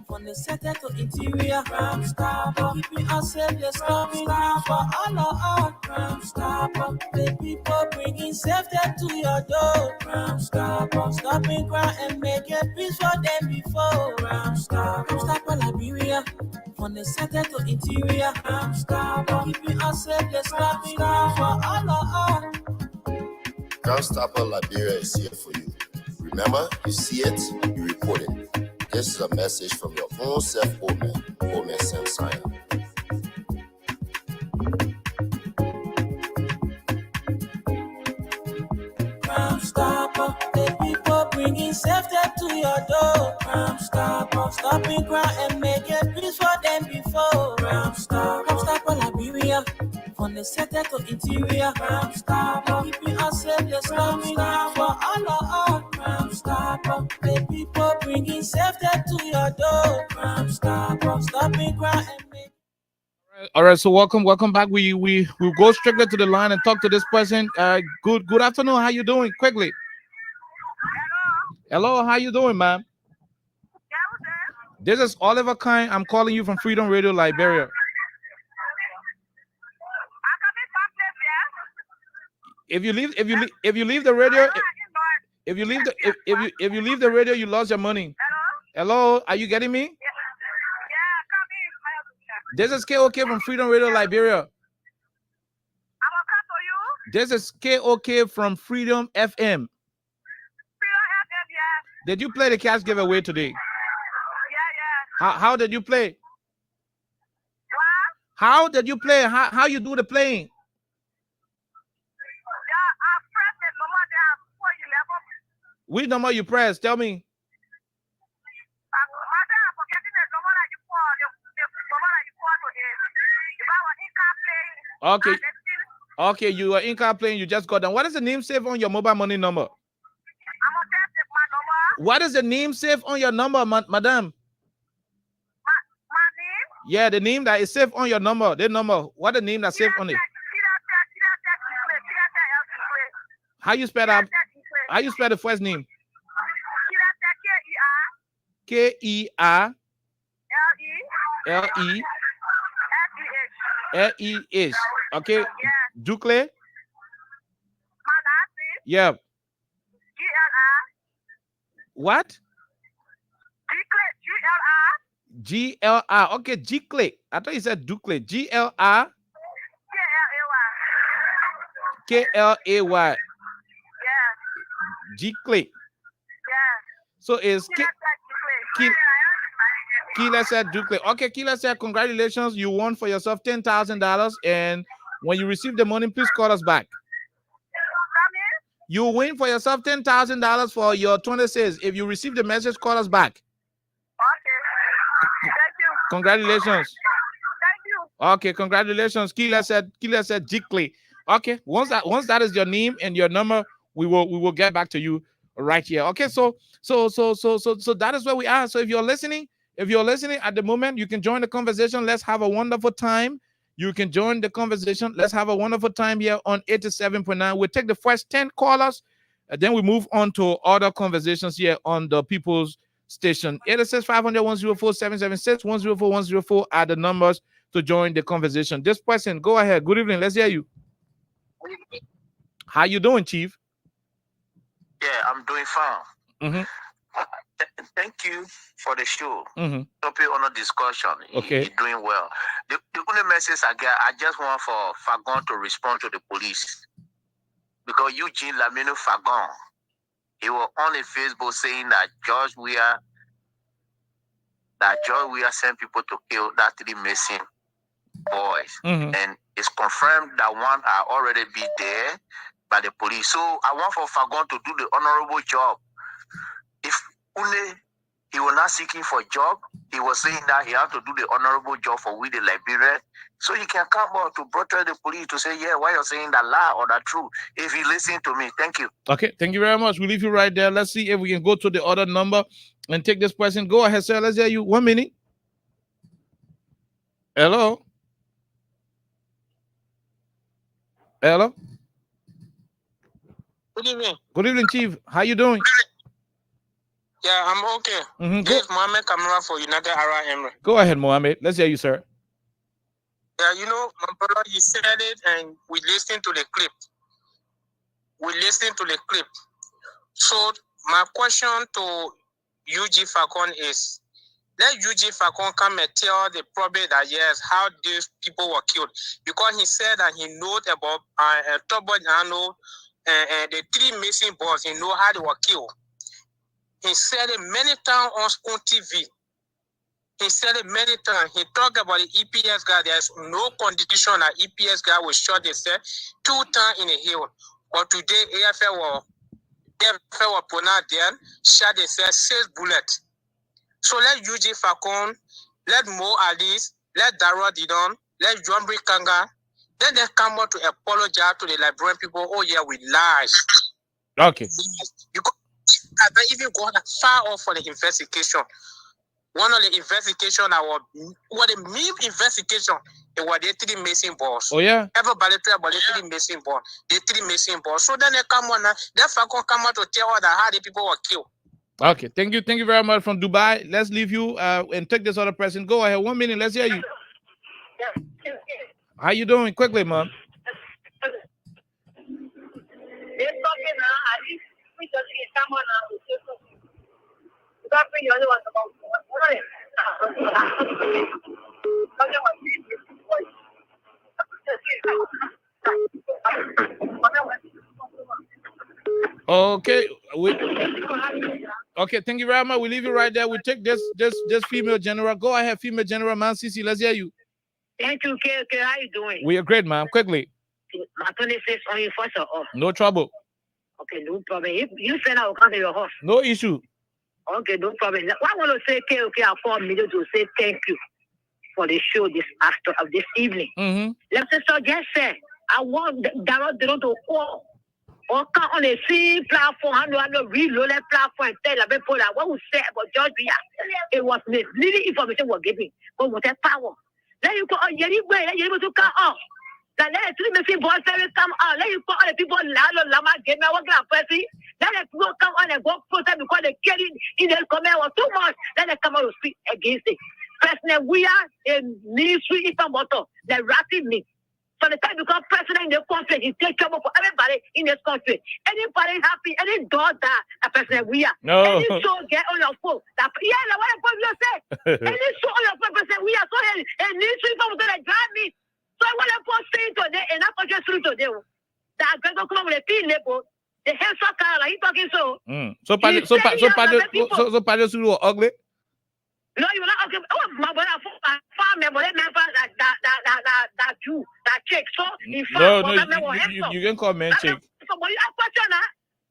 from the center to interior. Crime Stopper, keeping us safe, they're stopping crime for all of us. Crime Stopper, the people bringing safety to your door. Crime Stopper, stopping crime and making peace for them before. Crime Stopper Liberia, from the center to interior. Crime Stopper, keeping us safe, they're stopping crime for all of us. Crime Stopper Liberia is here for you. Remember, you see it, you report it. This is a message from your own self, Omen Semsion. Crime Stopper, the people bringing safety to your door. Crime Stopper, stopping crime and making peace for them before. Crime Stopper Liberia, from the center to interior. Crime Stopper, keeping us safe, they're stopping crime for all of us. Crime Stopper, the people bringing safety to your door. Crime Stopper, stopping crime and making. All right, so welcome back. We'll go strictly to the line and talk to this person. Good afternoon. How you doing? Quickly. Hello, how you doing, ma'am? This is Oliver Kine. I'm calling you from Freedom Radio Liberia. If you leave the radio, if you leave the radio, you lost your money. Hello, are you getting me? This is KOK from Freedom Radio Liberia. This is KOK from Freedom FM. Did you play the cash giveaway today? How did you play? How did you play? How you do the playing? Which number you press? Tell me. Okay. Okay, you are in car playing. You just got done. What is the name saved on your mobile money number? What is the name saved on your number, madam? Yeah, the name that is saved on your number. The number. What the name that's saved on it? How you spell that? How you spell the first name? K-E-R-L-E-L-E-H. Okay. Ducle. Yeah. What? G-L-R. Okay, G-Clay. I thought you said Ducle. G-L-R. K-L-A-Y. G-Clay. So it's Kila said Ducle. Okay, Kila said, congratulations. You won for yourself $10,000. And when you receive the money, please call us back. You win for yourself $10,000 for your 26. If you receive the message, call us back. Okay. Thank you. Congratulations. Thank you. Okay, congratulations. Kila said Jickly. Okay, once that is your name and your number, we will get back to you right here. Okay, so that is where we are. So if you're listening at the moment, you can join the conversation. Let's have a wonderful time. You can join the conversation. Let's have a wonderful time here on 87.9. We'll take the first 10 callers, and then we move on to other conversations here on the People's Station. 866-500-104-776, 104-104 are the numbers to join the conversation. This person, go ahead. Good evening. Let's hear you. How you doing, Chief? Yeah, I'm doing fine. Mm-hmm. Thank you for the show. Mm-hmm. Topic on a discussion. Okay. You're doing well. The only message I get, I just want for Fagon to respond to the police. Because Eugene Lamino Fagon, he was on the Facebook saying that George Weah sent people to kill that 3 missing boys. Mm-hmm. And it's confirmed that one are already be there by the police. So I want for Fagon to do the honorable job. If only he was not seeking for a job, he was saying that he had to do the honorable job for we the Liberian. So he can come out to protest the police to say, yeah, why you're saying that lie or that truth. If he listen to me, thank you. Okay, thank you very much. We'll leave you right there. Let's see if we can go to the other number and take this person. Go ahead, sir. Let's hear you. 1 minute. Hello? Hello? Good evening. Good evening, Chief. How you doing? Yeah, I'm okay. Mm-hmm. This is Mohammed Kamara for United Arab Emirates. Go ahead, Mohammed. Let's hear you, sir. Yeah, you know, my brother, he said it, and we listened to the clip. So my question to UG Falcon is, let UG Falcon come and tell the public that yes, how these people were killed. Because he said that he knows about the 3 missing boys. He know how they were killed. He said it many times on TV. He said it many times. He talked about the EPS guy. There's no condition that EPS guy will shot himself 2 times in a hill. But today, AFL were pronounced there, shot himself 6 bullets. So let UG Falcon, let Mo Alice, let Dara Didon, let John Kanga, then they come out to apologize to the Liberian people. Oh yeah, we lied. Okay. Because I don't even go far off for the investigation. One of the investigation the main investigation, it was the 3 missing balls. Oh yeah. Everybody talk about the 3 missing balls. The 3 missing balls. So then they come on, they Falcon come out to tell us that how the people were killed. Okay, thank you very much from Dubai. Let's leave you and take this other person. Go ahead, 1 minute. Let's hear you. How you doing? Quickly, mom. Okay, okay. Thank you very much. We leave you right there. We take this female general. Go ahead, female general, man. Cici, let's hear you. Thank you, KK. How you doing? We are great, ma'am. Quickly. My 26 on you first of all. No trouble. Okay, no problem. If you send I will come to your house. No issue. Okay, no problem. I want to say, okay, I'll call me to say thank you for the show this after of this evening. Let's just say, I want Darrell to call. Or come on a free platform, I know reload that platform and tell people that what we said about Georgia. It was misleading information we're giving, but with that power. Then you go on anyway, then you're able to come off. Then let the three boys come on. Let you call all the people Lama game. I want to press. Then the people come on and go protest because they killing in the comment was too much. Then they come out to speak against it. President, we are a ministry in Tomato. They're rapping me. So the time become president in the country, he take trouble for everybody in this country. Anybody happy, any daughter, a president we are. No. Any show get on your phone. Yeah, the one phone you say. Any show on your phone, president we are. So and ministry from the drive me. So I want to post saying today, and I just through today. That I'm going to come with a pin label. The head soccer, like he talking so. So Padre Sulu ugly. No, you're not okay. Oh, my brother, farm member, that Jew, that chick. So, in fact, you can call man chick. So, when you have question,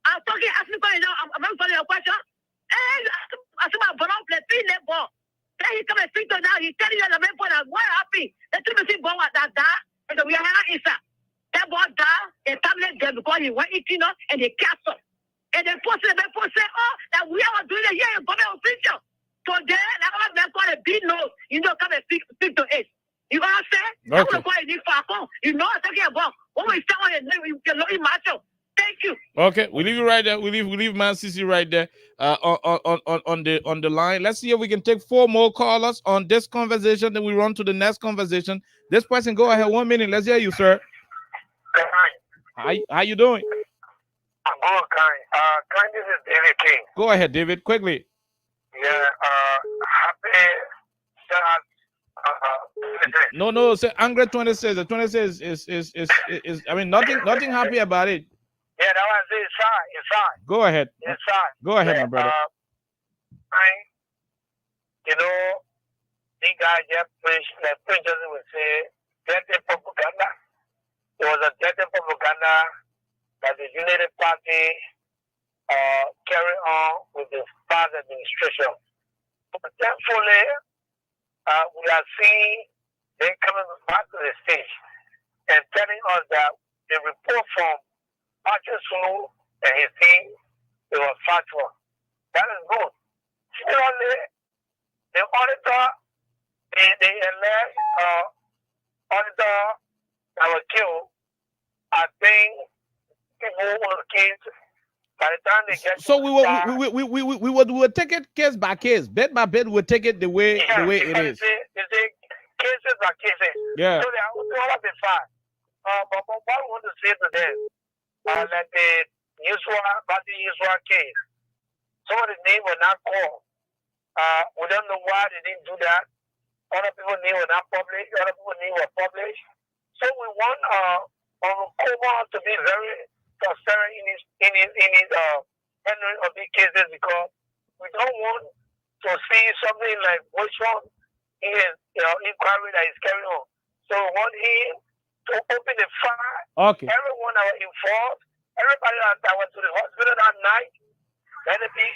I'm talking, ask me now, I'm answering your question. And I said, my brother, play three level. Then he come and speak to now, he tell you the main point, I'm very happy. Let me see, boy, that, and we are answer. That boy, they tablet there because he went eating up and they castle. And they posted, oh, that we are doing it here in government official. So there, I'm going to be no, you know, come and speak to us. You know what I'm saying? Okay. I'm going to you know what I'm talking about. When we start on you can look in macho. Thank you. Okay, we leave you right there. We leave Man City right there on the line. Let's see if we can take 4 more callers on this conversation. Then we run to the next conversation. This person, go ahead. 1 minute. Let's hear you, sir. How you doing? I'm good, Kind. This is David King. Go ahead, David, quickly. Yeah, happy. No. Say Angry 26. The 26 is. I mean, nothing happy about it. Yeah, that was inside. Go ahead. Inside. Go ahead, my brother. You know, the guy just preached. The preacher would say, "Dirty propaganda." It was a dirty propaganda that the United Party carry on with the past administration. But thankfully, we are seeing them coming back to the stage and telling us that the report from Patrick Sulu and his team, it was factual. That is good. Similarly, the auditor, the elect auditor that was killed, I think people were killed. By the time they get so we would take it case by case, bed by bed. We'll take it the way it is. They say cases by cases. Yeah. So they are all be fine. But what I want to say to them, like the usual case, some of the names were not called. We don't know why they didn't do that. Other people name were not published. Other people name were published. So we want Coma to be very transparent in his handling of these cases, because we don't want to see something like which one is inquiry that is carrying on. So we want him to open the file. Okay. Everyone that was involved, everybody that went to the hospital that night. Let it be.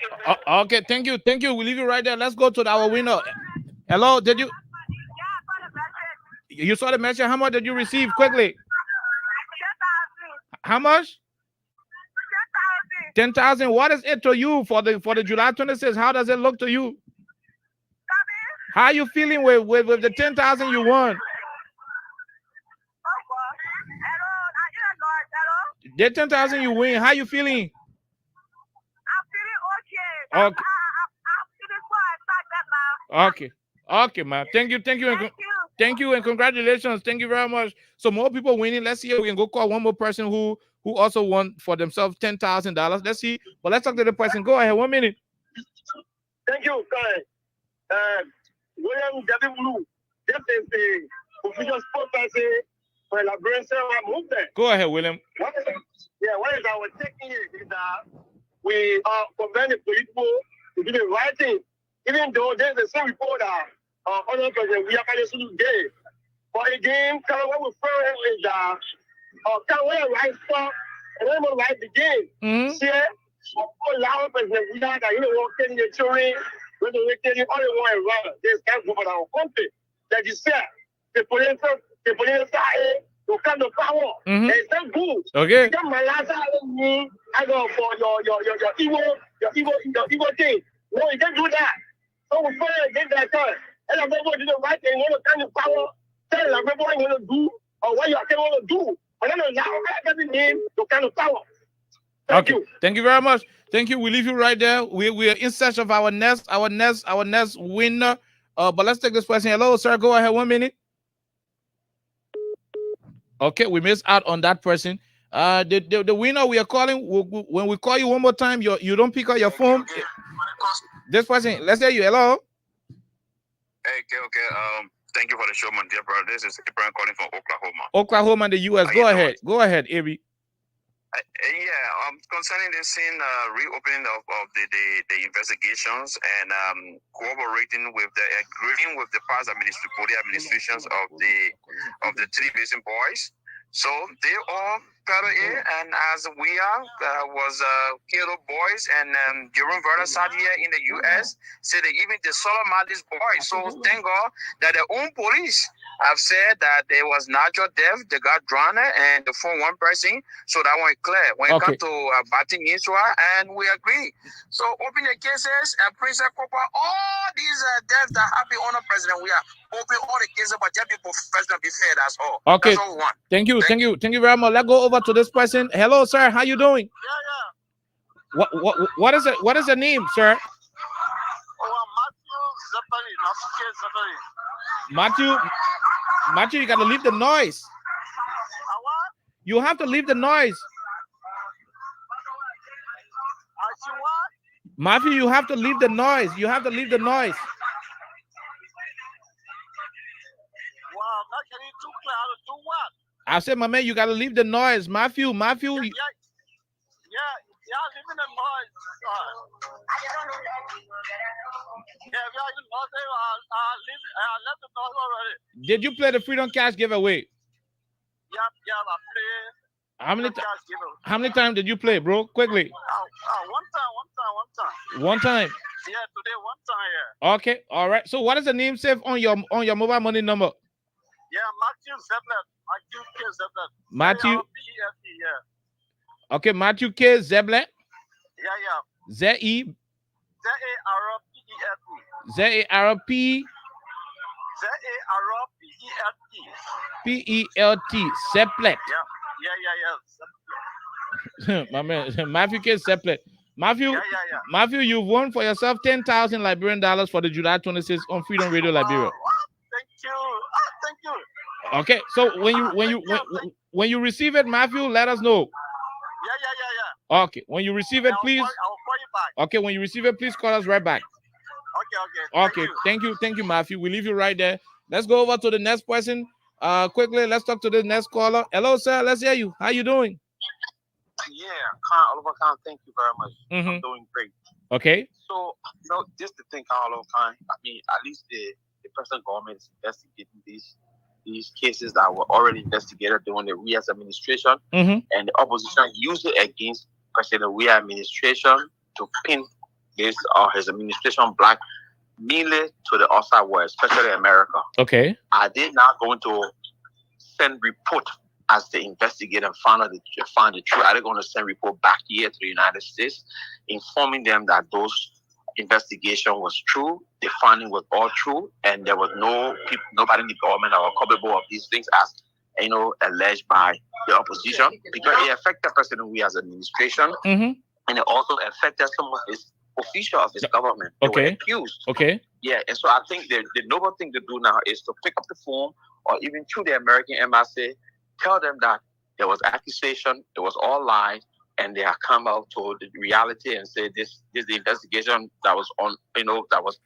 Okay, thank you. We leave you right there. Let's go to our winner. Hello, did you? You saw the message. How much did you receive? Quickly. How much? 10,000. What is it to you for the July 26th? How does it look to you? How are you feeling with the 10,000 you won? The 10,000 you win. How you feeling? I'm feeling okay. Okay, man. Thank you and congratulations. Thank you very much. So more people winning. Let's see if we can go call one more person who also won for themselves $10,000. Let's see. But let's talk to the person. Go ahead. 1 minute. Thank you, guys. William W. Blue. This is the official spokesperson for the Liberation movement. Go ahead, William. What is our taking is that we are preventing people to do the right thing, even though there's a same report that other president we are kind of today. But again, what we found is that we right stuff remember right begin. See, allow President Willa that you know getting the children, when they getting all the way around. This can't go for our country. That is said, the police side to come to power. It's not good. Okay. Come my last me, I go for your evil thing. No, you can't do that. So we fight against that time. And I'm going to do the right thing. You want to come to power. Tell them what you want to do or what you want to do. I don't know now. I got the name to come to power. Thank you. Thank you very much. Thank you. We leave you right there. We are in search of our next winner. But let's take this question. Hello, sir. Go ahead. 1 minute. Okay, we missed out on that person. The winner we are calling. When we call you one more time, you don't pick up your phone. This person. Let's hear you. Hello. Okay. Thank you for the show, my dear brother. This is Abraham calling from Oklahoma. Oklahoma, the U.S. Go ahead. Go ahead, Abi. Concerning the scene reopening of the investigations and cooperating with agreeing with the past administrations of the three missing boys. So they all fell in, and as we was killed boys, and Jerome Vernon sat here in the U.S. said that even the Solomon's boys. So thank God that their own police have said that there was natural death, they got drowned, and they found one person. So that one is clear. When it comes to batting Israel, and we agree. So open the cases and Princess Copper, all these deaths that happen on the president, we are open all the cases, but just be professional, be fair. That's all. Okay. That's all we want. Thank you very much. Let's go over to this person. Hello, sir. How you doing? Yeah. What is it? What is your name, sir? Matthew, you gotta leave the noise. You have to leave the noise. Matthew, you have to leave the noise. You have to leave the noise. I said, my man, you gotta leave the noise. Matthew. Yeah, leaving the noise. I left the noise already. Did you play the Freedom Cash giveaway? Yeah, I played. How many times did you play, bro? Quickly. One time. Yeah, today one time. Yeah. Okay, all right. So what is the name saved on your mobile money number? Yeah, Matthew Zeblet. Matthew K. Zeblet. Matthew. Yeah. Okay, Matthew K. Zeblet. Yeah. Z-E. Z-A-R-P-E-L-T. P-E-L-T. Zeblet. Yeah. My man, Matthew K. Zeblet. Matthew, Yeah. Matthew, you won for yourself 10,000 Liberian dollars for the July 26th on Freedom Radio Liberia. Thank you. Okay, so when you receive it, Matthew, let us know. Yeah. Okay, when you receive it, please. I will call you back. Okay, when you receive it, please call us right back. Okay. Thank you, Matthew. We leave you right there. Let's go over to the next person. Quickly, let's talk to the next caller. Hello, sir. Let's hear you. How you doing? Yeah, Oliver Khan, thank you very much. I'm doing great. Okay. So, just to think, Oliver Khan, I mean, at least the present government is investigating these cases that were already investigated during the Riaz administration, and the opposition used it against President Riaz administration to pin his administration black, mainly to the outside world, especially America. Okay. Are they now going to send report as they investigate and find the truth? Are they going to send report back here to the United States, informing them that those investigation was true, the finding was all true, and there was nobody in the government that was culpable of these things as alleged by the opposition, because it affected President Riaz's administration, and it also affected some of his officials of his government. They were accused. Okay. Yeah, and so I think the noble thing to do now is to pick up the phone, or even through the American embassy, tell them that there was accusation, it was all lies, and they have come out to the reality and say this is the investigation that was on, that was.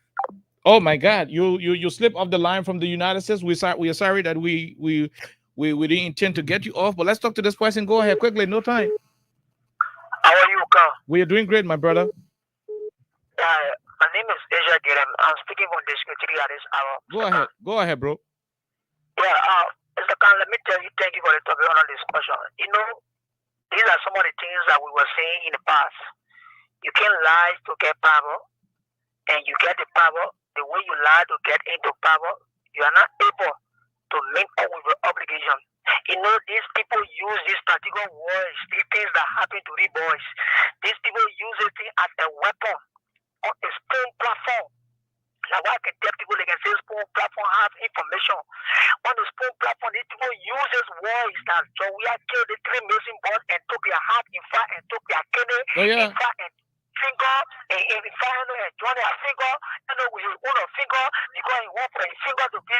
Oh my God, you slip off the line from the United States. We are sorry that we didn't intend to get you off, but let's talk to this person. Go ahead quickly, no time. How are you, Carl? We are doing great, my brother. My name is Asia Giram. I'm speaking from the secretary at this hour. Go ahead, bro. Yeah, Mr. Khan, let me tell you, thank you for the topic on this question. These are some of the things that we were saying in the past. You can lie to get power, and you get the power. The way you lie to get into power, you are not able to link up with your obligation. You know, these people use these particular words, these things that happen to these boys. These people use it as a weapon on a spoon platform. Now, why can tell people they can say spoon platform have information? On the spoon platform, these people use this words that so we are killed the three missing boys and took their heart in fact and took their kidney in fact and finger and in fact and join their finger, with his own finger because he want for his finger to be,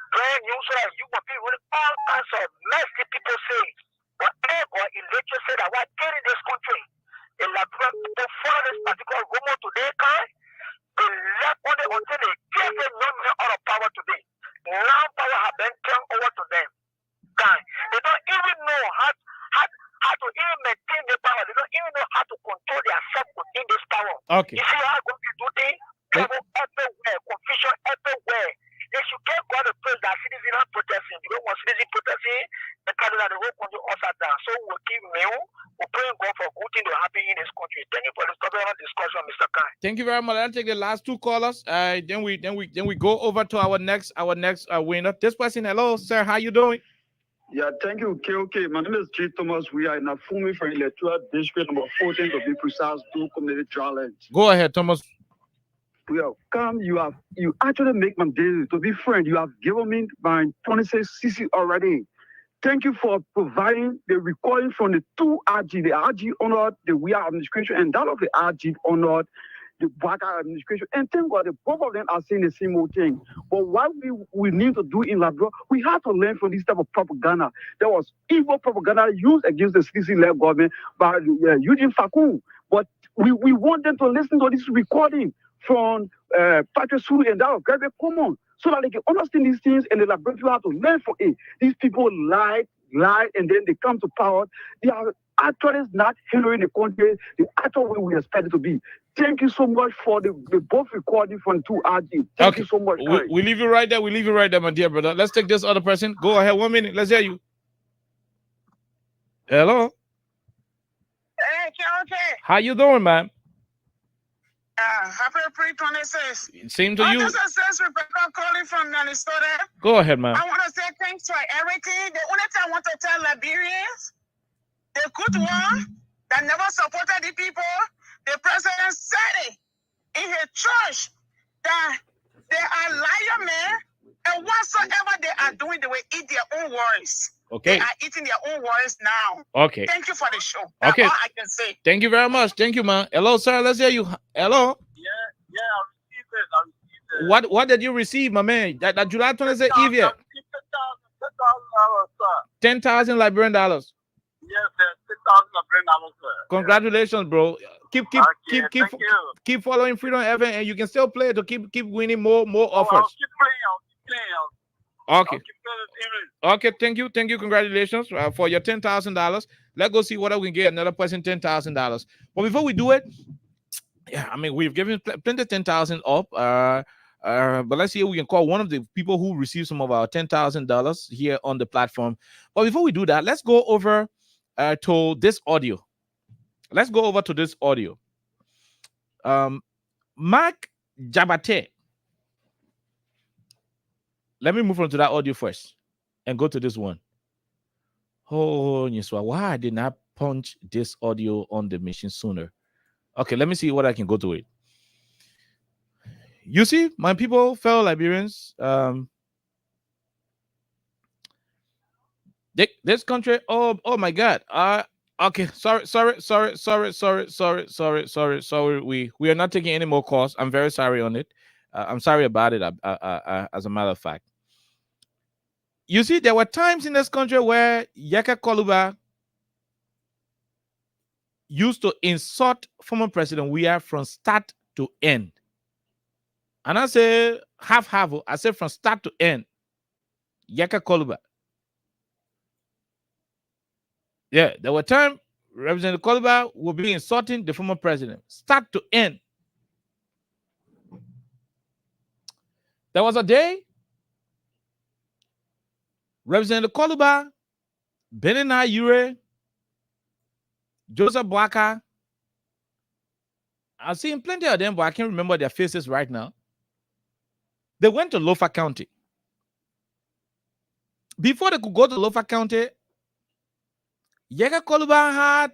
brand new so that you will be with all kinds of messy people say. Whatever in nature say that what did in this country, the Liberian people follow this particular rumor today, they left on it until they gave them no all of power today. Now power has been turned over to them. They don't even know how to even maintain the power. They don't even know how to control themselves within this power. Okay. You see how going to do things? Trouble everywhere, confusion everywhere. They should get God to praise that citizens are protesting. You don't want citizens protesting, the kind of the whole country upside down. So we'll keep new. We're praying God for good things to happen in this country. Thank you for this discussion, Mr. Kai. Thank you very much. I'll take the last two callers. Then we go over to our next winner. This person, hello, sir. How you doing? Yeah, thank you, KOK. My name is G. Thomas. We are in a Fumi for electoral district number 14 to be precise, do community challenge. Go ahead, Thomas. We have come, you actually make my day to be friend. You have given me my 26 CC already. Thank you for providing the recording from the two RG, the RG honored the We Are administration and that of the RG honored the Baka administration. And thank God, both of them are saying the same old thing. But what we need to do in Labrador, we have to learn from this type of propaganda. There was evil propaganda used against the CC-led government by Eugene Fakun. But we want them to listen to this recording from Patrick Suru and that of Greg Common so that they can understand these things and the laboratory have to learn from it. These people lie, and then they come to power. They are actually not handling the country the actual way we expect it to be. Thank you so much for the both recording from 2RG. Thank you so much. We leave you right there. We leave you right there, my dear brother. Let's take this other person. Go ahead. 1 minute. Let's hear you. Hello. Hey, okay. How you doing, man? Happy pre-26. Same to you. This is Rebecca calling from Minnesota. Go ahead, man. I want to say thanks for everything. The only thing I want to tell Liberians, the good one that never supported the people, the president said it in his church that they are liar men, and whatsoever they are doing, they will eat their own words. Okay. They are eating their own words now. Okay. Thank you for the show. That's all I can say. Thank you very much. Thank you, man. Hello, sir. Let's hear you. Hello. Yeah, I received it. What did you receive, my man? That July 26th Eve here. $10,000 Liberian dollars. Yes, sir. $6,000 Liberian dollars, sir. Congratulations, bro. Keep following Freedom FM, and you can still play to keep winning more offers. I'll keep playing. Okay. Okay. Thank you. Congratulations for your $10,000. Let's go see what we can get another person $10,000. But before we do it, yeah, I mean we've given plenty of 10,000 up. But let's see if we can call one of the people who received some of our $10,000 here on the platform. But before we do that, let's go over to this audio. Mark Jabate. Let me move on to that audio first and go to this one. Oh, Niswa, why I did not punch this audio on the machine sooner? Okay, let me see what I can go to it. You see, my people, fellow Liberians, this country, oh my God. Okay, sorry. We are not taking any more calls. I'm very sorry on it. I'm sorry about it, as a matter of fact. You see, there were times in this country where Yaka Koluba used to insult former President Weah from start to end. And I say half. I say from start to end. Yaka Koluba. Yeah, there were times Representative Koluba would be insulting the former president, start to end. There was a day Representative Koluba, Benina Yure, Joseph Boaka. I've seen plenty of them, but I can't remember their faces right now. They went to Lofa County. Before they could go to Lofa County, Yeka Koluba had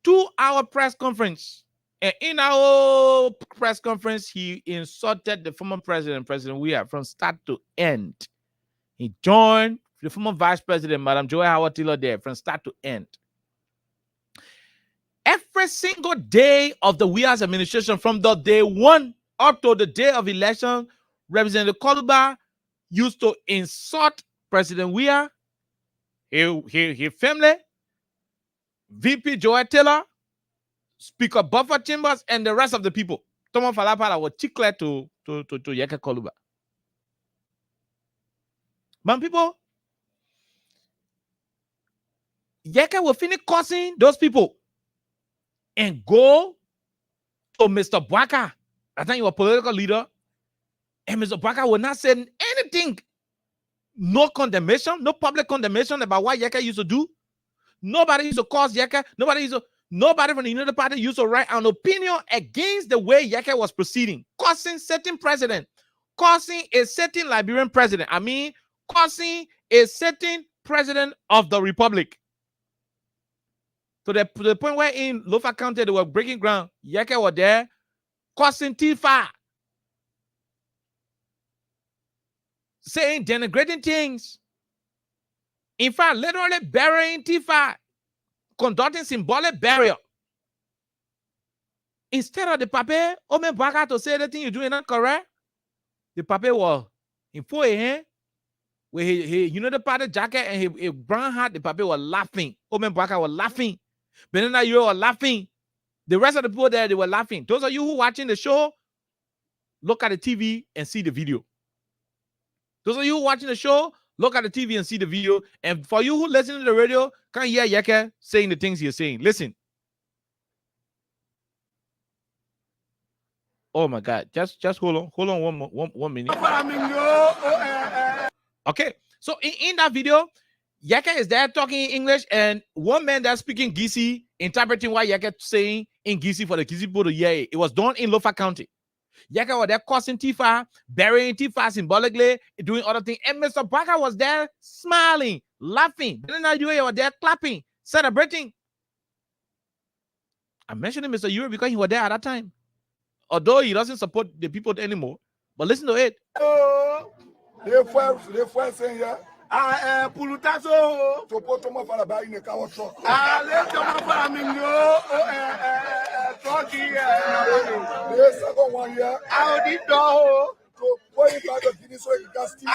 2-hour press conference. And in our press conference, he insulted the former president, President Weah, from start to end. He joined the former vice president, Madam Joy Howard Taylor, there from start to end. Every single day of the Weah's administration, from the day one up to the day of election, Representative Koluba used to insult President Weah, his family, VP Joy Taylor, Speaker Buffer Chambers, and the rest of the people. Tomo Falapala was chicklet to Yeka Koluba. Man, people, Yeka will finish cursing those people and go to Mr. Boaka. I think you were a political leader. And Mr. Boaka will not say anything. No condemnation, no public condemnation about what Yeka used to do. Nobody used to cause Yeka. Nobody from the United Party used to write an opinion against the way Yeka was proceeding, causing certain president, causing a certain Liberian president. I mean, causing a certain president of the republic. To the point where in Lofa County they were breaking ground, Yeka was there, causing Tifa, saying denigrating things. In fact, literally burying Tifa, conducting symbolic burial. Instead of the pape, Ome Boaka to say the thing you're doing not correct, the pape was in full hand with his United Party jacket and his brown hat. The pape was laughing. Ome Boaka was laughing. Benina Yo was laughing. The rest of the people there, they were laughing. Those of you who watching the show, look at the TV and see the video. Those of you who watching the show, look at the TV and see the video. And for you who listen to the radio, can't hear Yeka saying the things he's saying. Listen. Oh my God! Just hold on one minute. Okay, so in that video, Yeka is there talking in English, and one man that's speaking Gisi interpreting what Yeka saying in Gisi for the Gisi people to hear it. It was done in Lofa County. Yeka was there cursing Tifa, burying Tifa symbolically, doing other things, and Mr. Boaka was there smiling, laughing. Then Nigeria was there clapping, celebrating. I mentioned Mr. Euro because he was there at that time. Although he doesn't support the people anymore, but listen to it. Les frères Seigneur. Ah, Pulutazo. Topo toma fala ba ine kawo truck. Ah, le toma fala minyo. Truck here. Yes, I go 1 year. How did do? To boy back of Guinea so you can steal. I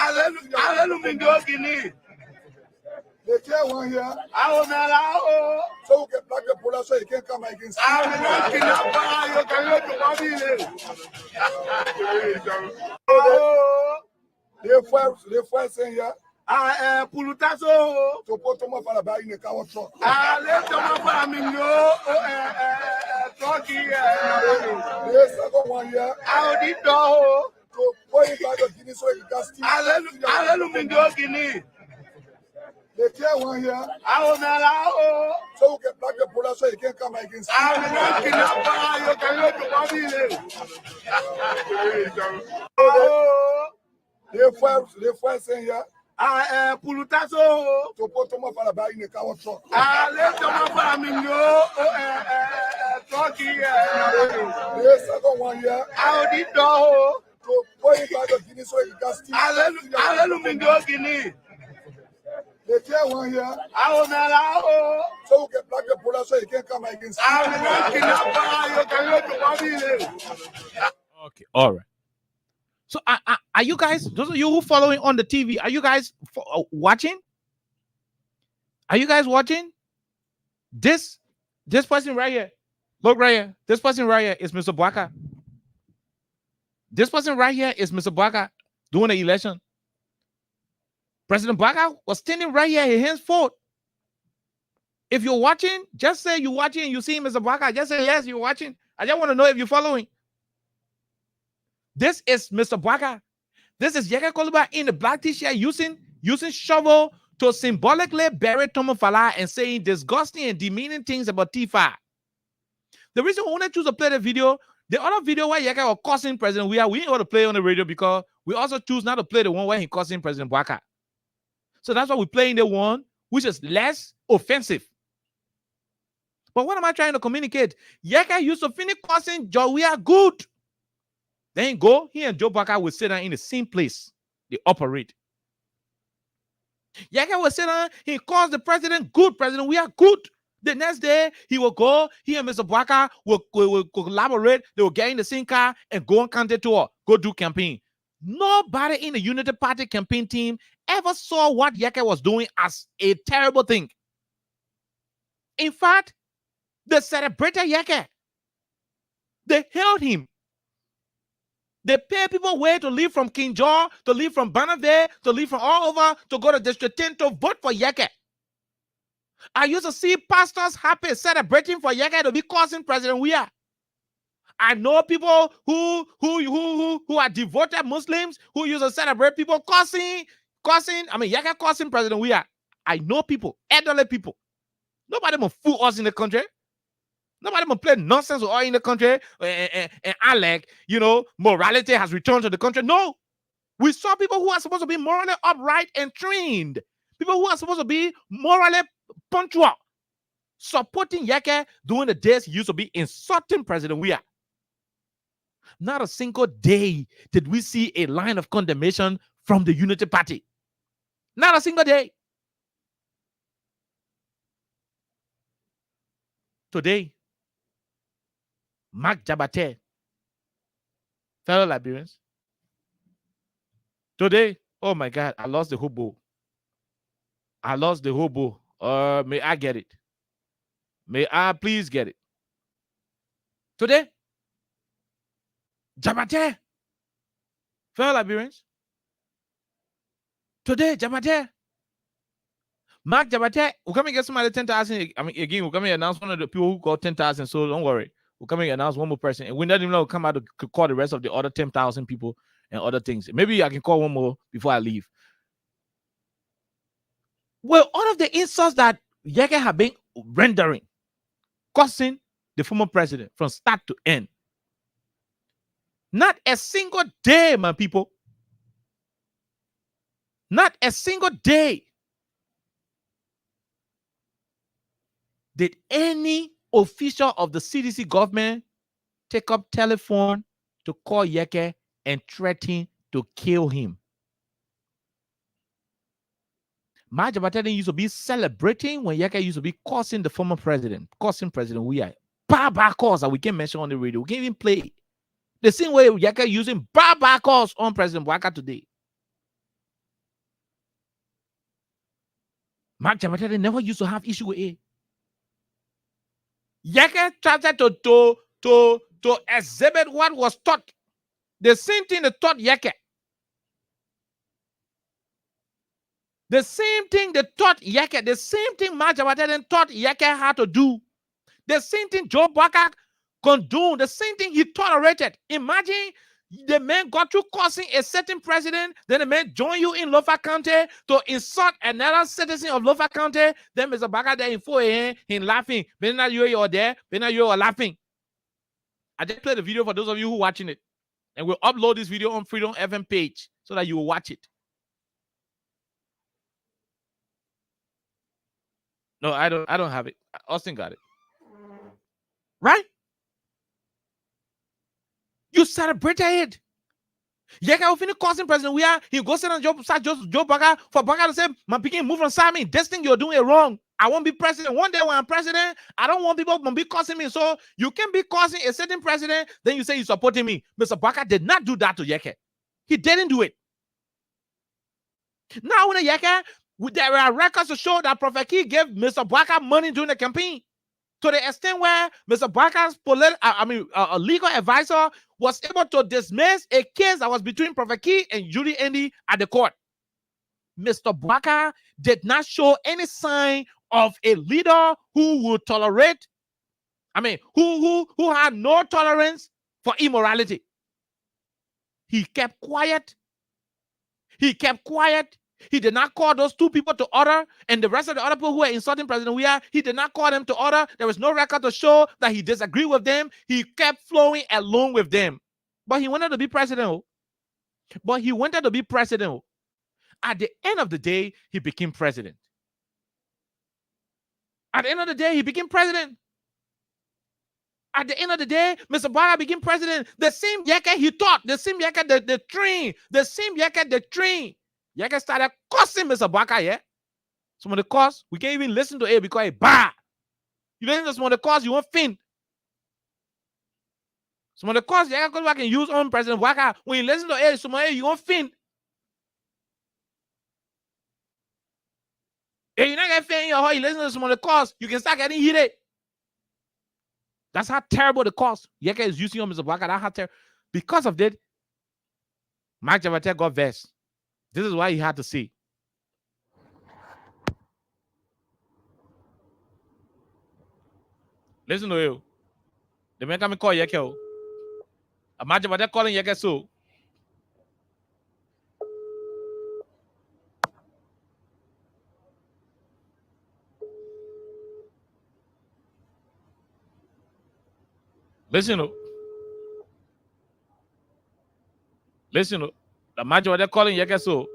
let minyo Guinea. They care 1 year. I will not allow. So we can black the police so you can't come against. I will not kill you. You can go to Bobby. Les frères Seigneur. Ah, Pulutazo. Topo toma fala ba ine kawo truck. Ah, le toma fala minyo. Truck here. Yes, I go 1 year. How did do? To boy back of Guinea so you can steal. I let minyo Guinea. They care 1 year. I will not allow. So we can black the police so you can't come against. I will not kill you. You can go to Bobby. Les frères Seigneur. Ah, Pulutazo. Topo toma fala ba ine kawo truck. Ah, le toma fala minyo. Truck here. Yes, I go 1 year. How did do? To boy back of Guinea so you can steal. I let minyo Guinea. They care 1 year. I will not allow. So we can black the police so you can't come against. I will not kill you. You can go to Bobby. Okay, all right. So are you guys, those of you who following on the TV, are you guys watching? Are you guys watching? This person right here. Look right here. This person right here is Mr. Boaka. This person right here is Mr. Boaka doing the election. President Boaka was standing right here, his hands forward. If you're watching, just say you're watching and you see Mr. Boaka. Just say yes, you're watching. I just want to know if you're following. This is Mr. Boaka. This is Yeka Koluba in the black t-shirt using shovel to symbolically bury Tomofala and saying disgusting and demeaning things about Tifa. The reason we want to choose to play the video, the other video where Yeka was cursing President we didn't want to play on the radio because we also choose not to play the one where he cursing President Bwaka. So that's why we're playing the one which is less offensive. But what am I trying to communicate? Yeka used to finish cursing Joe, we are good. Then he and Joe Bwaka will sit down in the same place. They operate. Yeka will sit down, he calls the president good, president, we are good. The next day, he will go, he and Mr. Bwaka will collaborate, they will get in the same car and go on county tour, go do campaign. Nobody in the Unity Party campaign team ever saw what Yeka was doing as a terrible thing. In fact, they celebrated Yeka. They hailed him. They pay people way to leave from King George, to leave from Bannerville, to leave from all over, to go to District 10 to vote for Yeka. I used to see pastors happy celebrating for Yeka to be causing President Weah. I know people who are devoted Muslims who used to celebrate people causing, Yeka causing President Weah. I know people, elderly people. Nobody will fool us in the country. Nobody will play nonsense with us in the country and act like, morality has returned to the country. No. We saw people who are supposed to be morally upright and trained. People who are supposed to be morally punctual, supporting Yeka during the days he used to be insulting President Weah. Not a single day did we see a line of condemnation from the Unity Party. Not a single day. Today, Mark Jabate, fellow Liberians. Today, oh my God, I lost the hobo. May I get it? May I please get it? Today, Jabate, fellow Liberians. Today, Jabate, Mark Jabate, we're coming to get somebody 10,000. Again, we're coming to announce one of the people who got 10,000. So don't worry. We're coming to announce one more person. And we don't even know come out to call the rest of the other 10,000 people and other things. Maybe I can call one more before I leave. Well, all of the insults that Yeka have been rendering, causing the former president from start to end. Not a single day, my people. Not a single day did any official of the CDC government take up telephone to call Yeka and threaten to kill him. Mark Jabate used to be celebrating when Yeka used to be causing the former president, causing President Weah. Bad calls that we can mention on the radio. We can't even play the same way Yeka using bad calls on President Bwaka today. Mark Jabate never used to have issue with it. Yeka tried to exhibit what was taught. The same thing they taught Yeka. The same thing they taught Yeka. The same thing Mark Jabate taught Yeka how to do. The same thing Joe Bwaka condoned. The same thing he tolerated. Imagine the man got through causing a certain president, then the man join you in Lofa County to insult another citizen of Lofa County. Then Mr. Bwaka there in 4 a.m. he laughing. But now you are there. But now you are laughing. I just played the video for those of you who are watching it. And we'll upload this video on Freedom FM page so that you will watch it. No, I don't have it. Austin got it. Right? You celebrated it. Yeka will finish causing President Weah. He goes in and Joe Bwaka for Bwaka to say, my picking move from Sami. This thing you're doing it wrong. I won't be president. One day when I'm president, I don't want people to be causing me. So you can be causing a certain president, then you say you're supporting me. Mr. Bwaka did not do that to Yeka. He didn't do it. Now when Yeka, there are records to show that Prophet Key gave Mr. Bwaka money during the campaign. To the extent where Mr. Bwaka's legal advisor was able to dismiss a case that was between Prophet Key and Judy Andy at the court. Mr. Bwaka did not show any sign of a leader who would tolerate, who had no tolerance for immorality. He kept quiet. He kept quiet. He did not call those 2 people to order, and the rest of the other people who were insulting President Weah, he did not call them to order. There was no record to show that he disagreed with them. He kept flowing along with them. But he wanted to be president. At the end of the day, he became president. At the end of the day, Mr. Barra became president. The same Yaka he taught, the same Yaka the train. Yaka started cussing Mr. Barca, yeah? Some of the calls, we can't even listen to it because it bah. You listen to some of the calls, you won't fin. Some of the calls, Yaka go back and use on President Waka. When you listen to it, some of it, you won't fin. If you're not getting in your heart, you listen to some of the calls, you can start getting heated. That's how terrible the calls Yaka is using on Mr. Waka. That's how terrible. Because of that, Mike Javate got vexed. This is why he had to see. Listen to you. The man come and call Yeke. Imagine what they're calling Yeke so. Listen to. Imagine what they're calling Yeke so.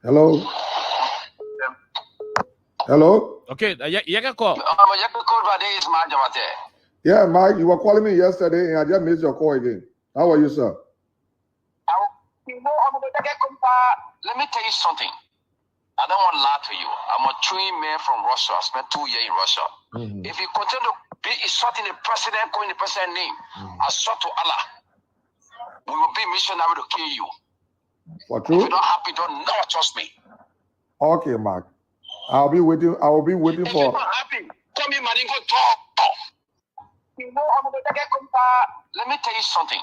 Hello. Hello. Okay, Yeke call. Yeah, Mike, you were calling me yesterday and I just missed your call again. How are you, sir? Let me tell you something. I don't want to lie to you. I'm a trained man from Russia. I spent 2 years in Russia. If you continue to be insulting the president, calling the president's name, I swear to Allah, we will be missionary to kill you. For true? If you're not happy, don't never trust me. Okay, Mark. I'll be waiting. I will be waiting If for. you're not happy, come in, man, and go talk. Let me tell you something.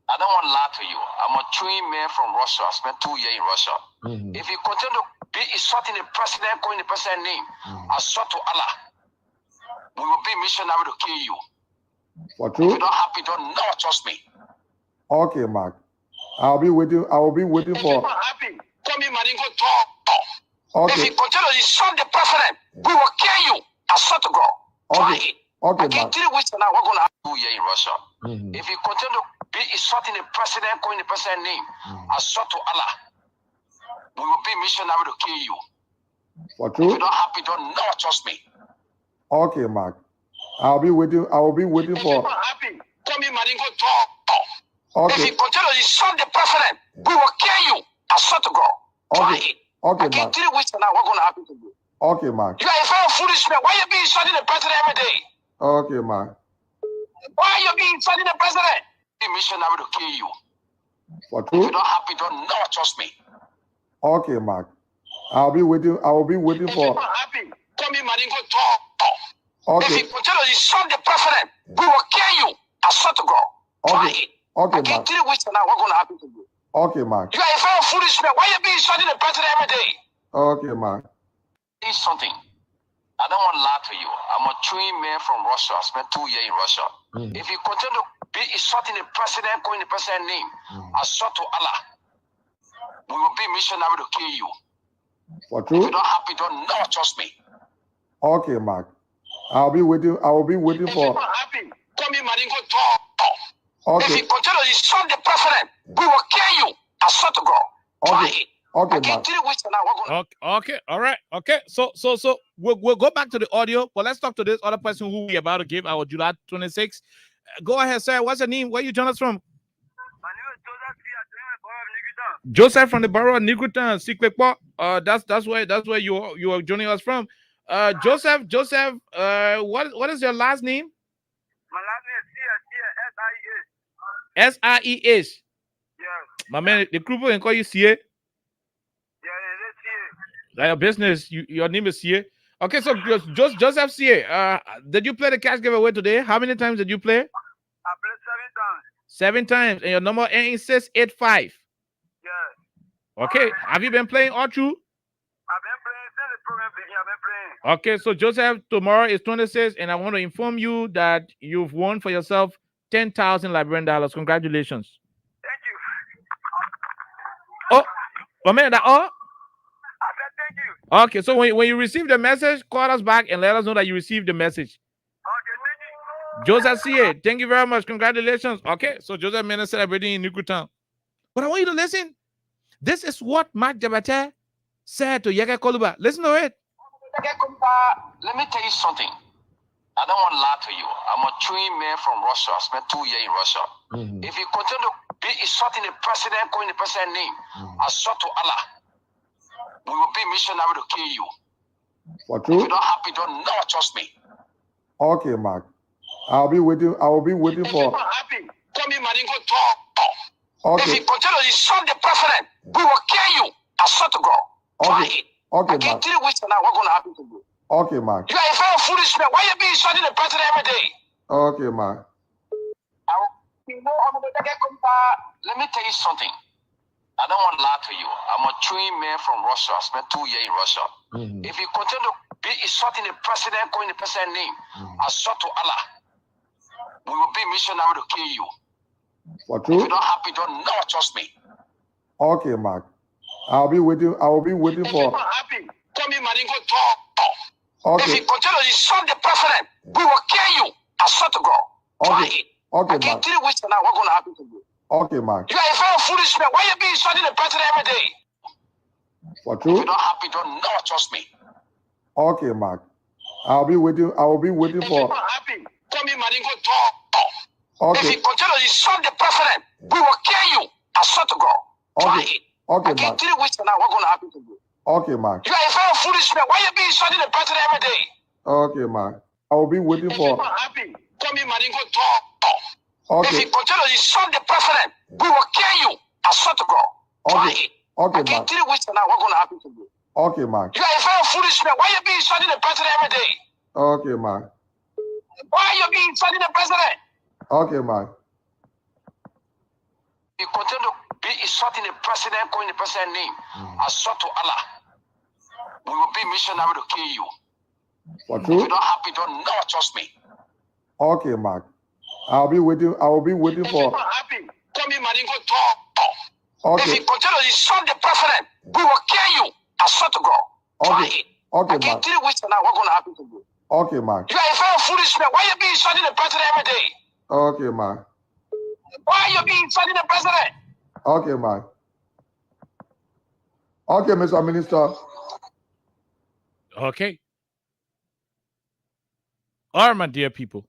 I don't want to lie to you. I'm a trained man from Russia. I spent 2 years in Russia. If you continue to be insulting the president, calling the president's name, I swear to Allah, we will be missionary to kill you. For true? If you're not happy, don't never trust me. Okay, Mark. I'll be waiting. I will be waiting If for. you're not happy, come in, man, and go talk. Okay. If you continue to insult the president, we will kill you. I swear to God. Try it. Okay, I can Mark. tell you which now we're going to have 2 years in Russia. If you continue to be insulting the president, calling the president's name, I swear to Allah, we will be missionary to kill you. For If true? you're not happy, don't never trust me. Okay, Mark. I'll be waiting. I will be waiting If you're for. not happy, come in, man, and go talk. If Okay. you continue to insult the president, we will kill you. I swear to God. Try it. Okay, I can Mark. tell you which now we're going to happen to you. Okay, Mark. You are a very foolish man. Why you be insulting the president every day? Okay, Mark. Why are you being insulting the president? Be missionary to kill you. For If true? you're not happy, don't never trust me. Okay, Mark. I'll be waiting. I will be waiting If you're for. not happy, come in, man, and go talk. If Okay. you continue to insult the president, we will kill you. I swear to God. Try it. Okay, I can Mark. tell you which now we're going to happen to you. Okay, Mark. You are a very foolish man. Why you be insulting the president every day? Okay, Mark. Tell you something. I don't want to lie to you. I'm a trained man from Russia. I spent 2 years in Russia. If you continue to be insulting the president, calling the president's name, I swear to Allah, we will be missionary to kill you. For If true? you're not happy, don't never trust me. Okay, Mark. I'll be waiting. I will be waiting If you're for. not happy, come in, man, and go talk. If Okay. you continue to insult the president, we will kill you. I swear to God. Try it. Okay, I can Mark. tell you which now we're going to. Okay, all right, okay. So we'll go back to the audio, but let's talk to this other person who we're about to give our July 26th. Go ahead, sir. What's your name? Where you join us from? Joseph from the borough of Nigutan, Siklepo. That's where you are joining us from. Joseph, what is your last name? My last name is S-I-E-S. S-I-E-S. Yes. My man, the group can call you CA. Like your business, your name is CA. Okay, so Joseph CA. Did you play the cash giveaway today? How many times did you play? I played 7 7 times. times, and your number ends 685. Yes. Okay, have you been playing all through? I've been playing since the program began. I've been playing. Okay, so Joseph, tomorrow is 26, and I want to inform you that you've won for yourself $10,000 Liberian dollars. Congratulations. Thank you. Oh, a minute. Oh. Okay, so when you receive the message, call us back and let us know that you received the message. Joseph C.A., thank you very much. Congratulations. Okay, so Joseph Mena celebrating in Nukutown. But I want you to listen. This is what Mark Jabate said to Yega Koluba. Listen to it. Let me tell you something. I don't want to lie to you. I'm a trained man from Russia. I spent 2 years in Russia. If you continue to be insulting the president, calling the president's name, I swear to Allah, we will be missionary to kill you. For true? If you're not happy, don't never trust me. Okay, Mark. I'll be waiting. I will be waiting If for. you're not happy, call me Maningo talk. Okay. If you continue to insult the president, we will kill you. I swear to God. Try it. Okay, I Mark. can 3 weeks from now, what's going to happen to you? Okay, Mark. You are a very foolish man. Why you be insulting the president every day? Okay, Mark. Let me tell you something. I don't want to lie to you. I'm a trained man from Russia. I spent 2 years in Russia. If you continue to be insulting the president, calling the president's name, I swear to Allah, we will be missionary to kill you. For true? If you're not happy, don't never trust me. Okay, Mark. I'll be waiting. I will be waiting If for. you're not happy, call me Maningo talk. Okay. If you continue to insult the president, we will kill you. I swear to God. Try it. Okay, I can Mark. 3 weeks from now, what's going to happen to you? Okay, Mark. You are a very foolish man. Why you be insulting the president every day? For If true? you're not happy, don't never trust me. Okay, Mark. I'll be waiting. I will be waiting If for. you're not happy, call me Maningo talk. If Okay. you continue to insult the president, we will kill you. I swear to God. Try it. Okay, I can Mark. 3 weeks from now, what's going to happen to you? Okay, Mark. You are a very foolish man. Why you be insulting the president every day? Okay, Mark. I will be waiting If you're for. not happy, call me Maningo talk. If Okay. you continue to insult the president, we will kill you. I swear to God. Try it. Okay, I can Mark. 3 weeks from now, what's going to happen to you? Okay, Mark. You are a very foolish man. Why you be insulting the president every day? Okay, Mark. Why are you being insulting the president? Okay, Mark. You continue to be insulting the president, calling the president's name. I swear to Allah, we will be missionary to kill you. For If true? you're not happy, don't never trust me. Okay, Mark. I'll be waiting. I will be waiting If you're for. not happy, call me Maningo talk. If Okay. you continue to insult the president, we will kill you. I swear to God. Try it. Okay, I can Mark. 3 weeks from now, what's going to happen to you? Okay, Mark. You are a very foolish man. Why you be insulting the president every day? Okay, Mark. Why are you being insulting the president? Okay, Mark. Okay, Mr. Minister. Okay. All right, my dear people.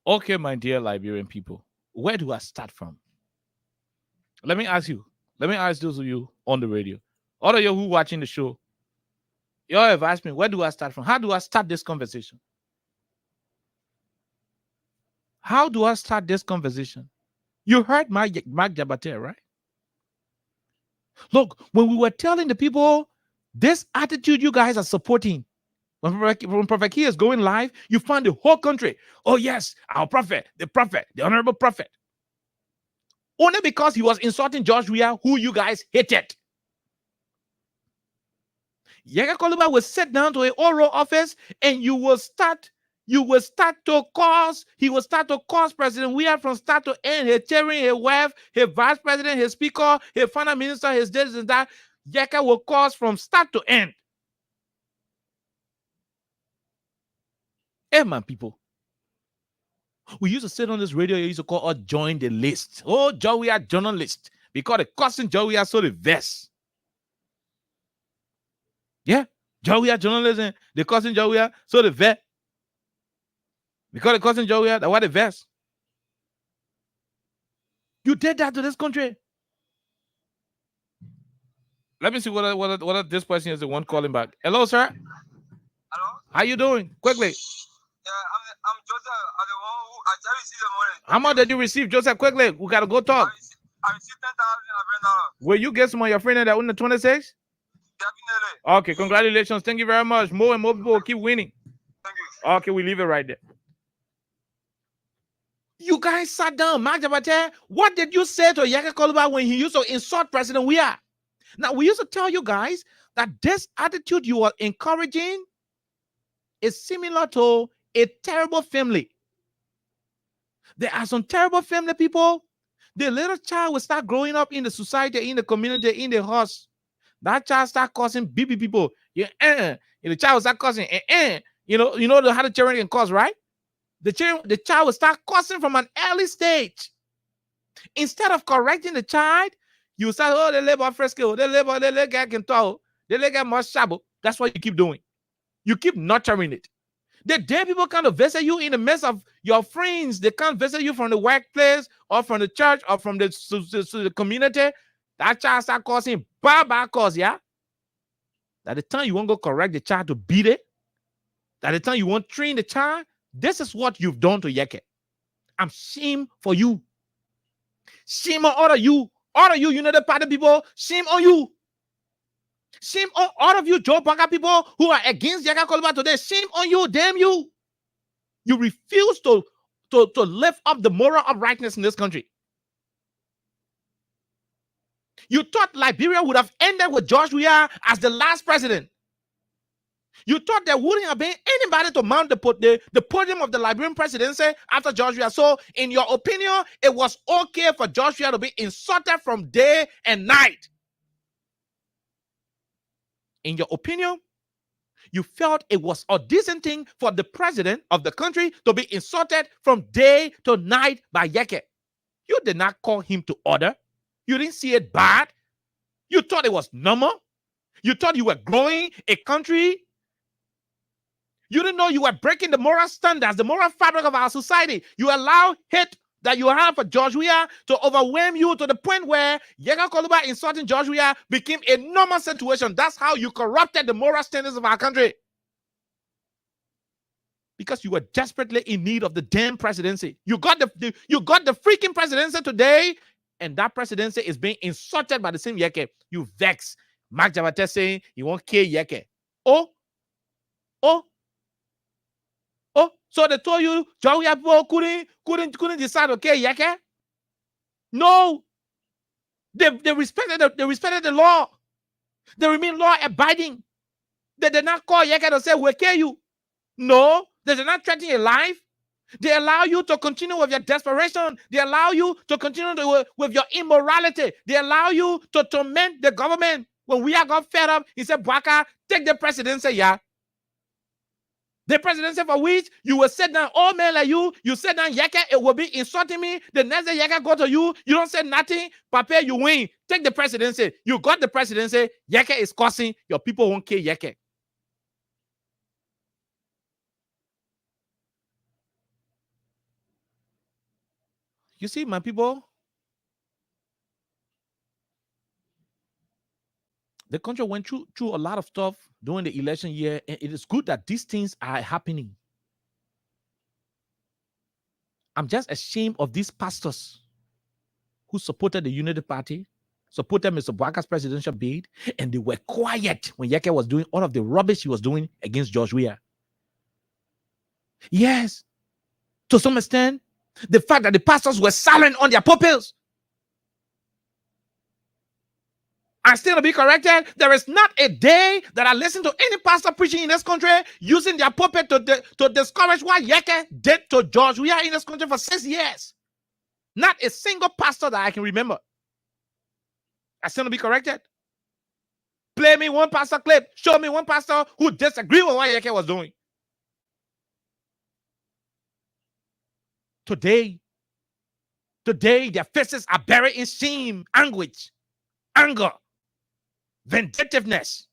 Okay, my dear Liberian people. Where do I start from? Let me ask you. Let me ask those of you on the radio. All of you who watching the show. You all have asked me, where do I start from? How do I start this conversation? How do I start this conversation? You heard Mark Jabate, right? Look, when we were telling the people this attitude you guys are supporting, when Prophet Key is going live, you find the whole country. Oh, yes, our prophet, the honorable prophet. Only because he was insulting George Weah, who you guys hated. Yega Koluba will sit down to an oral office and he will start to cause President Weah from start to end, his chairman, his wife, his vice president, his speaker, his finance minister, his this and that. Yeka will cause from start to end. Hey, man, people. We used to sit on this radio, you used to call us join the list. Oh, Joey are journalist. Because the cousin Joey are so the vest. Yeah, Joey are journalism. The cousin Joey are so the vet. Because the cousin Joey are, that what the vest. You did that to this country. Let me see what this person is the one calling back. Hello, sir. Hello. How you doing? Quickly. Yeah, I'm Joseph. I'm the one who I just received the money. How much did you receive, Joseph? Quickly, we gotta go talk. I received 10,000. Will you get some of your friends that win the 26? Definitely. Okay, congratulations. Thank you very much. More and more people will keep winning. Thank you. Okay, we leave it right there. You guys sat down, Mark Jabate. What did you say to Yega Koluba when he used to insult President Weah? Now, we used to tell you guys that this attitude you are encouraging is similar to a terrible family. There are some terrible family people The little child will start growing up in the society, in the community, in the house. That child start causing BB people. Yeah, the child will start causing. You know how the children can cause, right? The child will start causing from an early stage. Instead of correcting the child, you start, oh, the labor fresco, the labor can talk, the labor must shabu. That's what you keep doing. You keep nurturing it. The day people come to visit you in the midst of your friends, they can't visit you from the workplace or from the church or from the community. That child start causing bad cause, yeah? At the time you won't go correct the child to beat it, at the time you won't train the child, this is what you've done to Yeke. I'm shame for you. Shame on all of you. All of you United Party people, shame on you. Shame on all of you Joe Baka people who are against Yaka Koluba today. Shame on you, damn you. You refuse to lift up the moral uprightness in this country. You thought Liberia would have ended with George Weah as the last president. You thought there wouldn't have been anybody to mount the podium of the Liberian presidency after George Weah. So, in your opinion, it was okay for George Weah to be insulted from day and night. In your opinion, you felt it was a decent thing for the president of the country to be insulted from day to night by Yeke. You did not call him to order. You didn't see it bad. You thought it was normal. You thought you were growing a country. You didn't know you were breaking the moral standards, the moral fabric of our society. You allow hate that you have for George Weah to overwhelm you to the point where Yeka Koluba insulting George Weah became a normal situation. That's how you corrupted the moral standards of our country. Because you were desperately in need of the damn presidency. You got the freaking presidency today, and that presidency is being insulted by the same Yeke. You vex. Mark Jabate saying he won't kill Yeke. Oh, so they told you George Weah people couldn't decide to kill Yeke? No. They respected the law. They remain law abiding. They did not call Yeke to say we'll kill you. No, they did not threaten your life. They allow you to continue with your desperation. They allow you to continue with your immorality. They allow you to torment the government. When we are got fed up, he said, Baka, take the presidency, yeah. The presidency for which you will sit down, oh man like you sit down, Yeke, it will be insulting me. The next day Yeke go to you don't say nothing, Papa, you win. Take the presidency. You got the presidency. Yeke is cursing. Your people won't kill Yeke. You see, my people, the country went through a lot of stuff during the election year, and it is good that these things are happening. I'm just ashamed of these pastors who supported the Unity Party, supported Mr. Bwaka's presidential bid, and they were quiet when Yeke was doing all of the rubbish he was doing against George Weah. Yes, to some extent, the fact that the pastors were silent on their pulpits. I still to be corrected. There is not a day that I listen to any pastor preaching in this country using their pulpit to discourage what Yeke did to George Weah in this country for 6 years. Not a single pastor that I can remember. I still to be corrected. Play me one pastor clip. Show me one pastor who disagreed with what Yeke was doing. Today, their faces are buried in shame, anguish, anger, vindictiveness.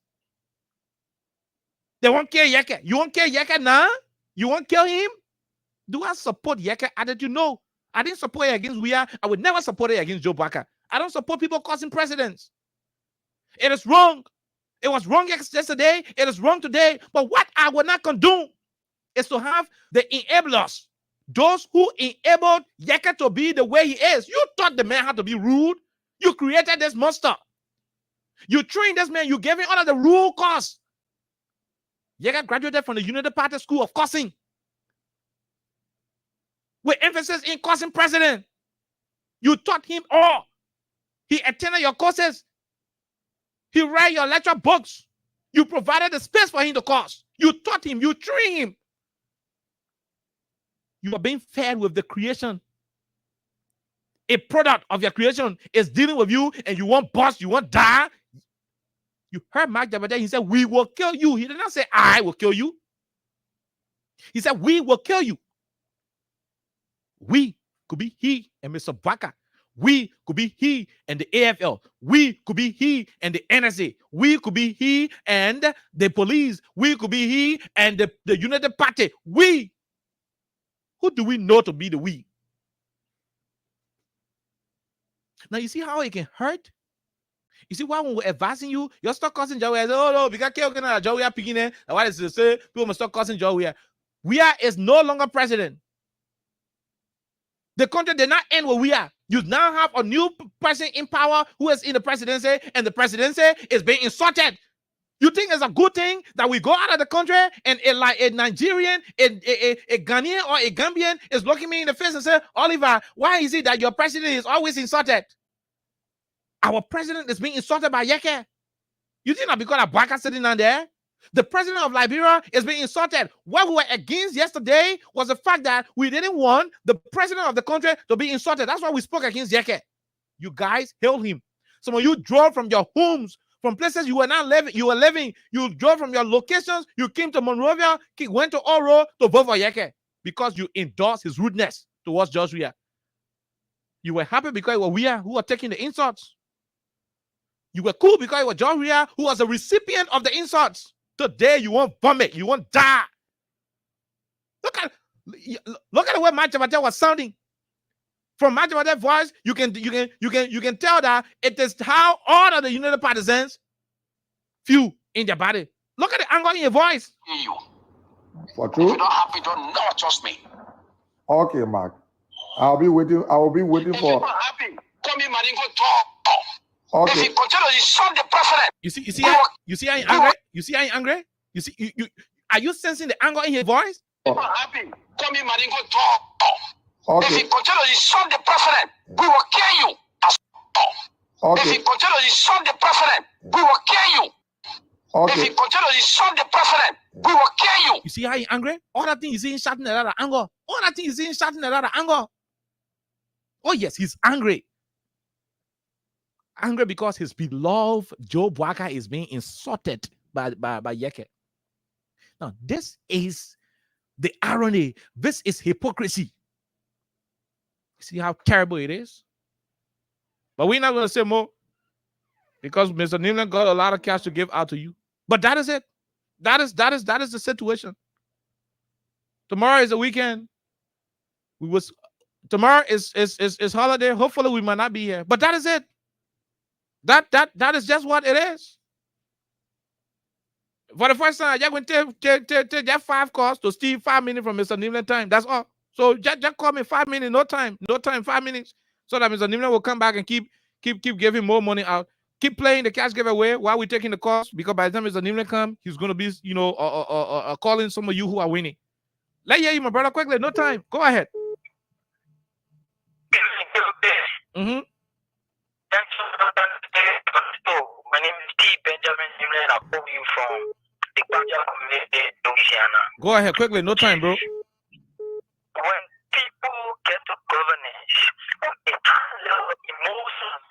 They won't kill Yeke. You won't kill Yeke now? You won't kill him? Do I support Yeke attitude? No. I didn't support it against Weah. I would never support it against Joe Baka. I don't support people causing presidents. It is wrong. It was wrong yesterday. It is wrong today. But what I will not condone is to have the enablers, those who enabled Yeke to be the way he is. You thought the man had to be rude. You created this monster. You trained this man. You gave him all of the rule course. Yeke graduated from the Unity Party School of Cursing, with emphasis in cursing president. You taught him all. He attended your courses. He read your lecture books. You provided the space for him to curse. You taught him. You trained him. You are being fed with the creation. a product of your creation is dealing with you and you want bust, you want die. You heard Mark Jabata, he said, we will kill you. He did not say, I will kill you. He said, we will kill you. We could be he and Mr. Baka. We could be he and the AFL. We could be he and the NSA. We could be he and the police. We could be he and the United Party. We. Who do we know to be the we? Now, you see how it can hurt? You see why when we're advising you, you're start causing Joey. I say, oh no, because Joey are picking it. Why is it say people must start causing Joey? We are is no longer president. The country did not end where we are. You now have a new person in power who is in the presidency, and the presidency is being insulted. You think it's a good thing that we go out of the country and like a Nigerian, a Ghanaian or a Gambian is looking me in the face and say, Oliver, why is it that your president is always insulted? Our president is being insulted by Yeke. You think that because of Baka sitting down there? The president of Liberia is being insulted. What we were against yesterday was the fact that we didn't want the president of the country to be insulted. That's why we spoke against Yeke. You guys hailed him. Some of you drove from your homes, from places you were not living. You drove from your locations. You came to Monrovia, went to Oro to vote for Yeke because you endorsed his rudeness towards Joshua. You were happy because it was we who were taking the insults. You were cool because it was Joshua who was the recipient of the insults. Today you won't vomit, you won't die. Look at the way Machavate was sounding. From Machavate's voice, you can tell that it is how all of the United Partisans feel in their body. Look at the anger in your voice. You. For true? If you're not happy, don't never trust me. Okay, Mark. I'll be waiting. I will be waiting If for. you're not happy, come in, man, go talk. Okay. If you continue to insult the president, you see how you angry? You see how you angry? You see, you are you sensing the anger in his voice? If you're not happy, come in, man, go talk. Okay. If you continue to insult the president, we will kill you. Okay. If you continue to insult the president, we will kill you. Okay. If you continue to insult the president, we will kill you. You see how he angry? All that thing he's saying shouting a lot of anger. All that thing he's saying shouting a lot of anger. Oh yes, he's angry. Angry because his beloved Joe Bwaka is being insulted by Yeke. Now, this is the irony. This is hypocrisy. See how terrible it is? But we're not going to say more because Mr. Nimlan got a lot of cash to give out to you. But that is it. That is the situation. Tomorrow is the weekend. Tomorrow is holiday. Hopefully we might not be here. But that is it. That is just what it is. For the first time, I'm going to take that 5 calls to steal 5 minutes from Mr. Nimlan time. That's all. So just call me 5 minutes, no time, 5 minutes, so that Mr. Nimlan will come back and keep giving more money out. Keep playing the cash giveaway while we're taking the calls, because by the time Mr. Nimlan comes, he's going to be, calling some of you who are winning. Let hear you, my brother, quickly. No time. Go ahead. Mm-hmm. My name is T. Benjamin Nimlan. I call you from the Kwanja community, Louisiana. Go ahead, quickly. No time, bro. When people get to governance, it has a lot of emotions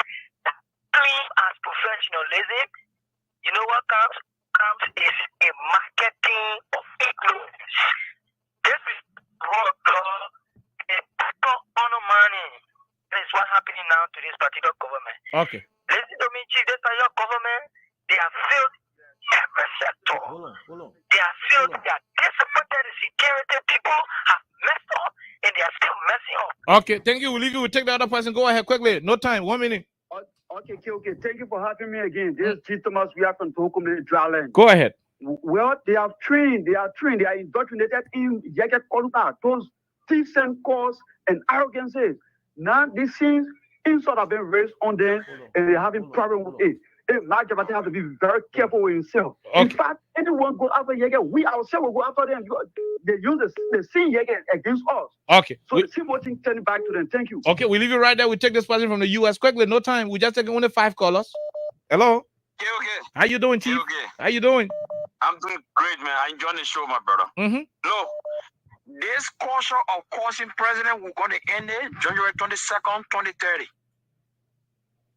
that claim as professionalism. You know what comes? Comes is a marketing of influence. This is what people honor money. This is what's happening now to this particular government. Okay. Listen to me, Chief. This particular government, they have failed every sector. Hold on. They have failed. They are disappointed. The security people have messed up, and they are still messing up. Okay, thank you. We'll leave you. We'll take the other person. Go ahead, quickly. No time. 1 minute. Okay. Thank you for having me again. This is G. Thomas. We are from Togo, Dryland. Go ahead. Well, they are trained. They are indoctrinated in Jacket Oluka, those thieves and calls and arrogances. Now, these things, insult have been raised on them, and they're having problem with it. And Majabate has to be very careful with himself. Okay. In fact, anyone go after Yege, we ourselves will go after them. They use the same Yege against us. Okay. So the same thing turning back to them. Thank you. Okay, we leave you right there. We take this person from the U.S. quickly. No time. We just taking only 5 callers. Hello. Okay. How you doing, Chief? Okay. How you doing? I'm doing great, man. I enjoy the show, my brother. Mm-hmm. No, This culture of causing president will going to end it January 22nd, 2030.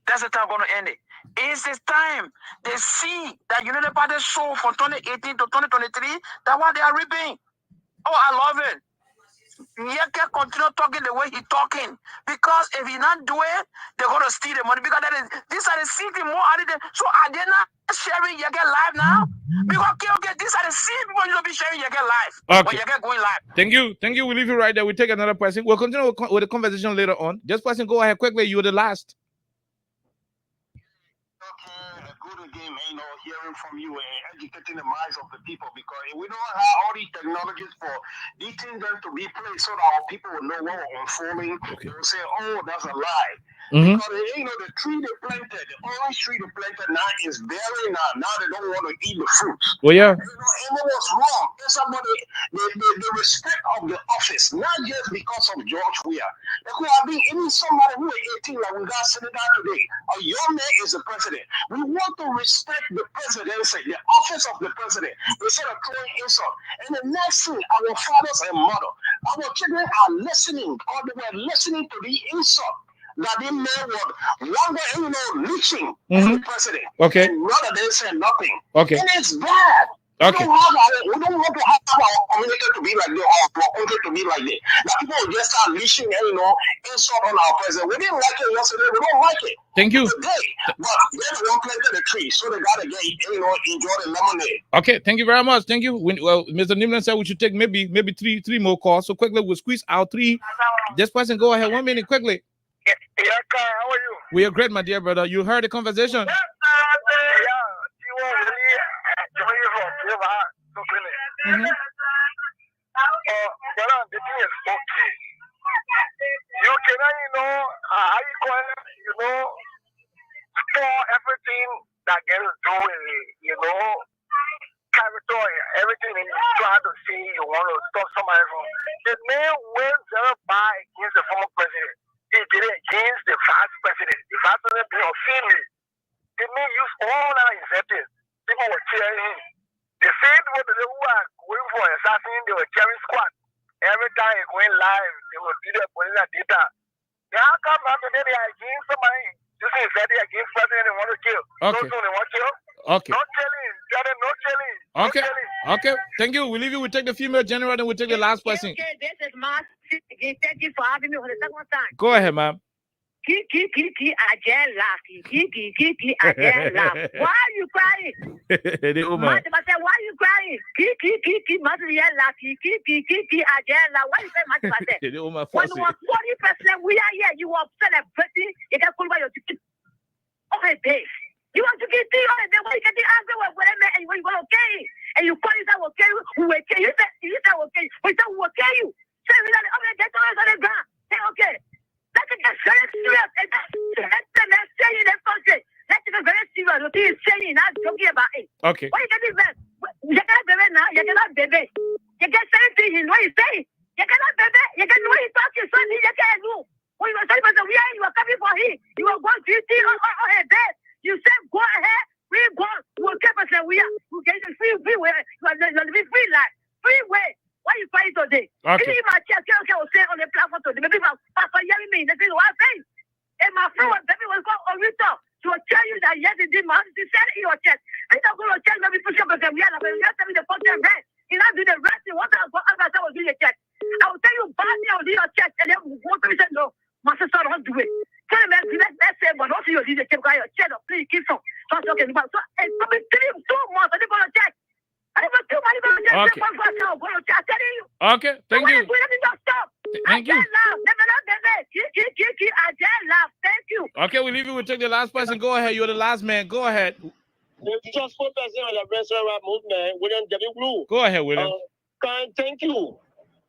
That's the time going to end it. It's this time they see that United Party sold from 2018 to 2023. That's what they are reaping. Oh, I love it. You can continue talking the way he's talking. Because if he not do it, they're going to steal the money. Because these are the secret more added. So are they not sharing your live now? Because okay, these are the same people you don't be sharing your live. Okay. When you get going live. Thank you. We'll leave you right there. We'll take another person. We'll continue with the conversation later on. Just person, go ahead quickly. You're the last. Good again, hearing from you and educating the minds of the people, because we don't have all these technologies for these things to be played so that our people will know what we're unfolding. Okay. They will say, oh, that's a lie. Mm-hmm. Because the tree they planted, the orange tree they planted now is bearing now. Now they don't want to eat the fruits. Well, yeah. And it was wrong. And somebody, the respect of the office, not just because of George Weah. There could have been even somebody who is 18, like we got sitting down today. A young man is the president. We want to respect the presidency, the office of the president, instead of throwing insult. And the next thing, our fathers and mothers, our children are listening, or they were listening to the insult that the man was reaching the president. Okay. And rather than say nothing. Okay. And it's bad. Okay. We don't want to have our community to be like that, or our country to be like that. That people will just start reaching, insult on our president. We didn't like it yesterday. We don't like it. Thank you. Today, but there's one planted the tree, so they gotta get, enjoy the lemonade. Okay, thank you very much. Thank you. Well, Mr. Nimlan said we should take maybe three more calls. So quickly, we'll squeeze out three. This person, go ahead. 1 minute, quickly. Yeah, how are you? We are great, my dear brother. You heard the conversation. The thing is okay. You cannot, how you call it, store everything that gets doing, character, everything you try to see, you want to stop somebody from. The man went by against the former president. He did it against the vice president. The vice president being a female. The man used all that incentives. People were cheering him. The same people who are going for assassin, they were carrying squad. Every time you're going live, they will do their police data. They how come now today they are against somebody? This is exactly against president they want to kill. Okay. So they want to kill. Okay. Not killing. Not killing. Okay. Okay. Thank you. We'll leave you. We'll take the female general, then we'll take the last person. Okay, this is Marcy. Thank you for having me for the second time. Go ahead, ma'am. Kiki, I just laugh. Kiki, I just laugh. Why are you crying? Marcy, I said, why are you crying? Kiki, Marcy, I laugh. Kiki, I just laugh. Why you say Marcy? I said, when you are 40%, we are here. You are celebrating. You can call by your ticket. Okay, babe. You want to get the other day when you get the answer whatever, and when you go okay, and you call it that okay, who will kill you? You said okay, we said who will kill you? Say we like okay, get on the ground. Say okay. Let's get very serious. And let's say in the country. Let's get very serious. What he's saying, not joking about it. Okay. What you get this man? You cannot baby now. You cannot baby. You get 17. You know what he's saying. You cannot baby. You can know he's talking. So you can't do. When you were talking about the way you were coming for him, you were going to see on her bed. You said go ahead, we go, we'll keep us and we get the free way. You are the free life, free way. Why you fighting today? Okay. Even my child will say on the platform today, maybe my papa yelling me, this is what I'm saying. And my friend, baby, was going on Rita to tell you that yes, indeed, my husband said in your chest. And I'm going to tell you, maybe push up and say, we are telling me the content rest. He not do the rest. What I was doing your chest. I will tell you, badly, I will do your chest, and then one person no, my sister don't do it. Tell him, let's say, but also your DJ keep your chest up, please keep some. So I'm talking about, so it's coming 2 months, I didn't go to check. I didn't go to check. Okay. Okay, thank you. Thank you. Thank you. Okay, we'll leave you. We'll take the last person. Go ahead. You're the last man. Go ahead. The just for president of the restaurant movement, William W. Blue. Go ahead, William. Thank you.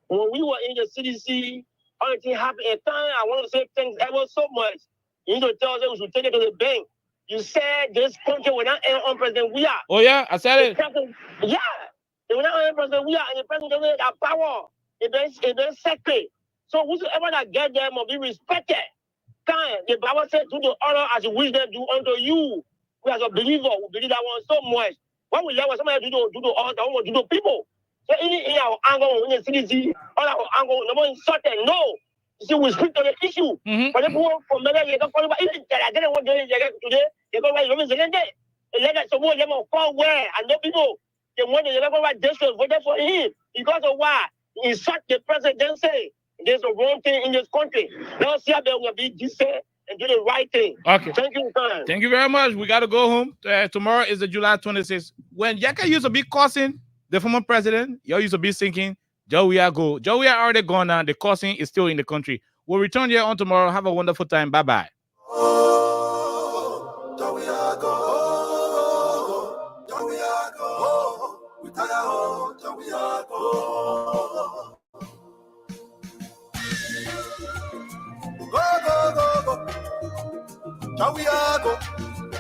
When we were in the CDC, anything happened at time, I want to say thanks ever so much. You need to tell us we should take it to the bank. You said this country will not end on President Weah. Oh, yeah, I said it. Yeah. They will not end President Weah, and the president doesn't have power. It's been sacred. So whosoever that get them must be respected. Time, the Bible said, do the honor as you wish them do unto you. We as a believer, we believe that one so much. When we hear what somebody do the honor, we want to do the people. So in our angle, when you see all our angle, no one certain. No. You see, we speak to the issue. But if we want for many years, I didn't want to today. You go right, Romans, and let us support them on far where and no people. They want to go right this voted for him because of why he shot the presidency. There's a wrong thing in this country. Now see how they will be this and do the right thing. Okay. Thank you, sir. Thank you very much. We got to go home. Tomorrow is the July 26th. When Yaka used to be cursing the former president, you used to be thinking, Joey go. Joey already gone now. The cursing is still in the country. We'll return here on tomorrow. Have a wonderful time. Bye-bye. Go, go, go, go. Now we are go.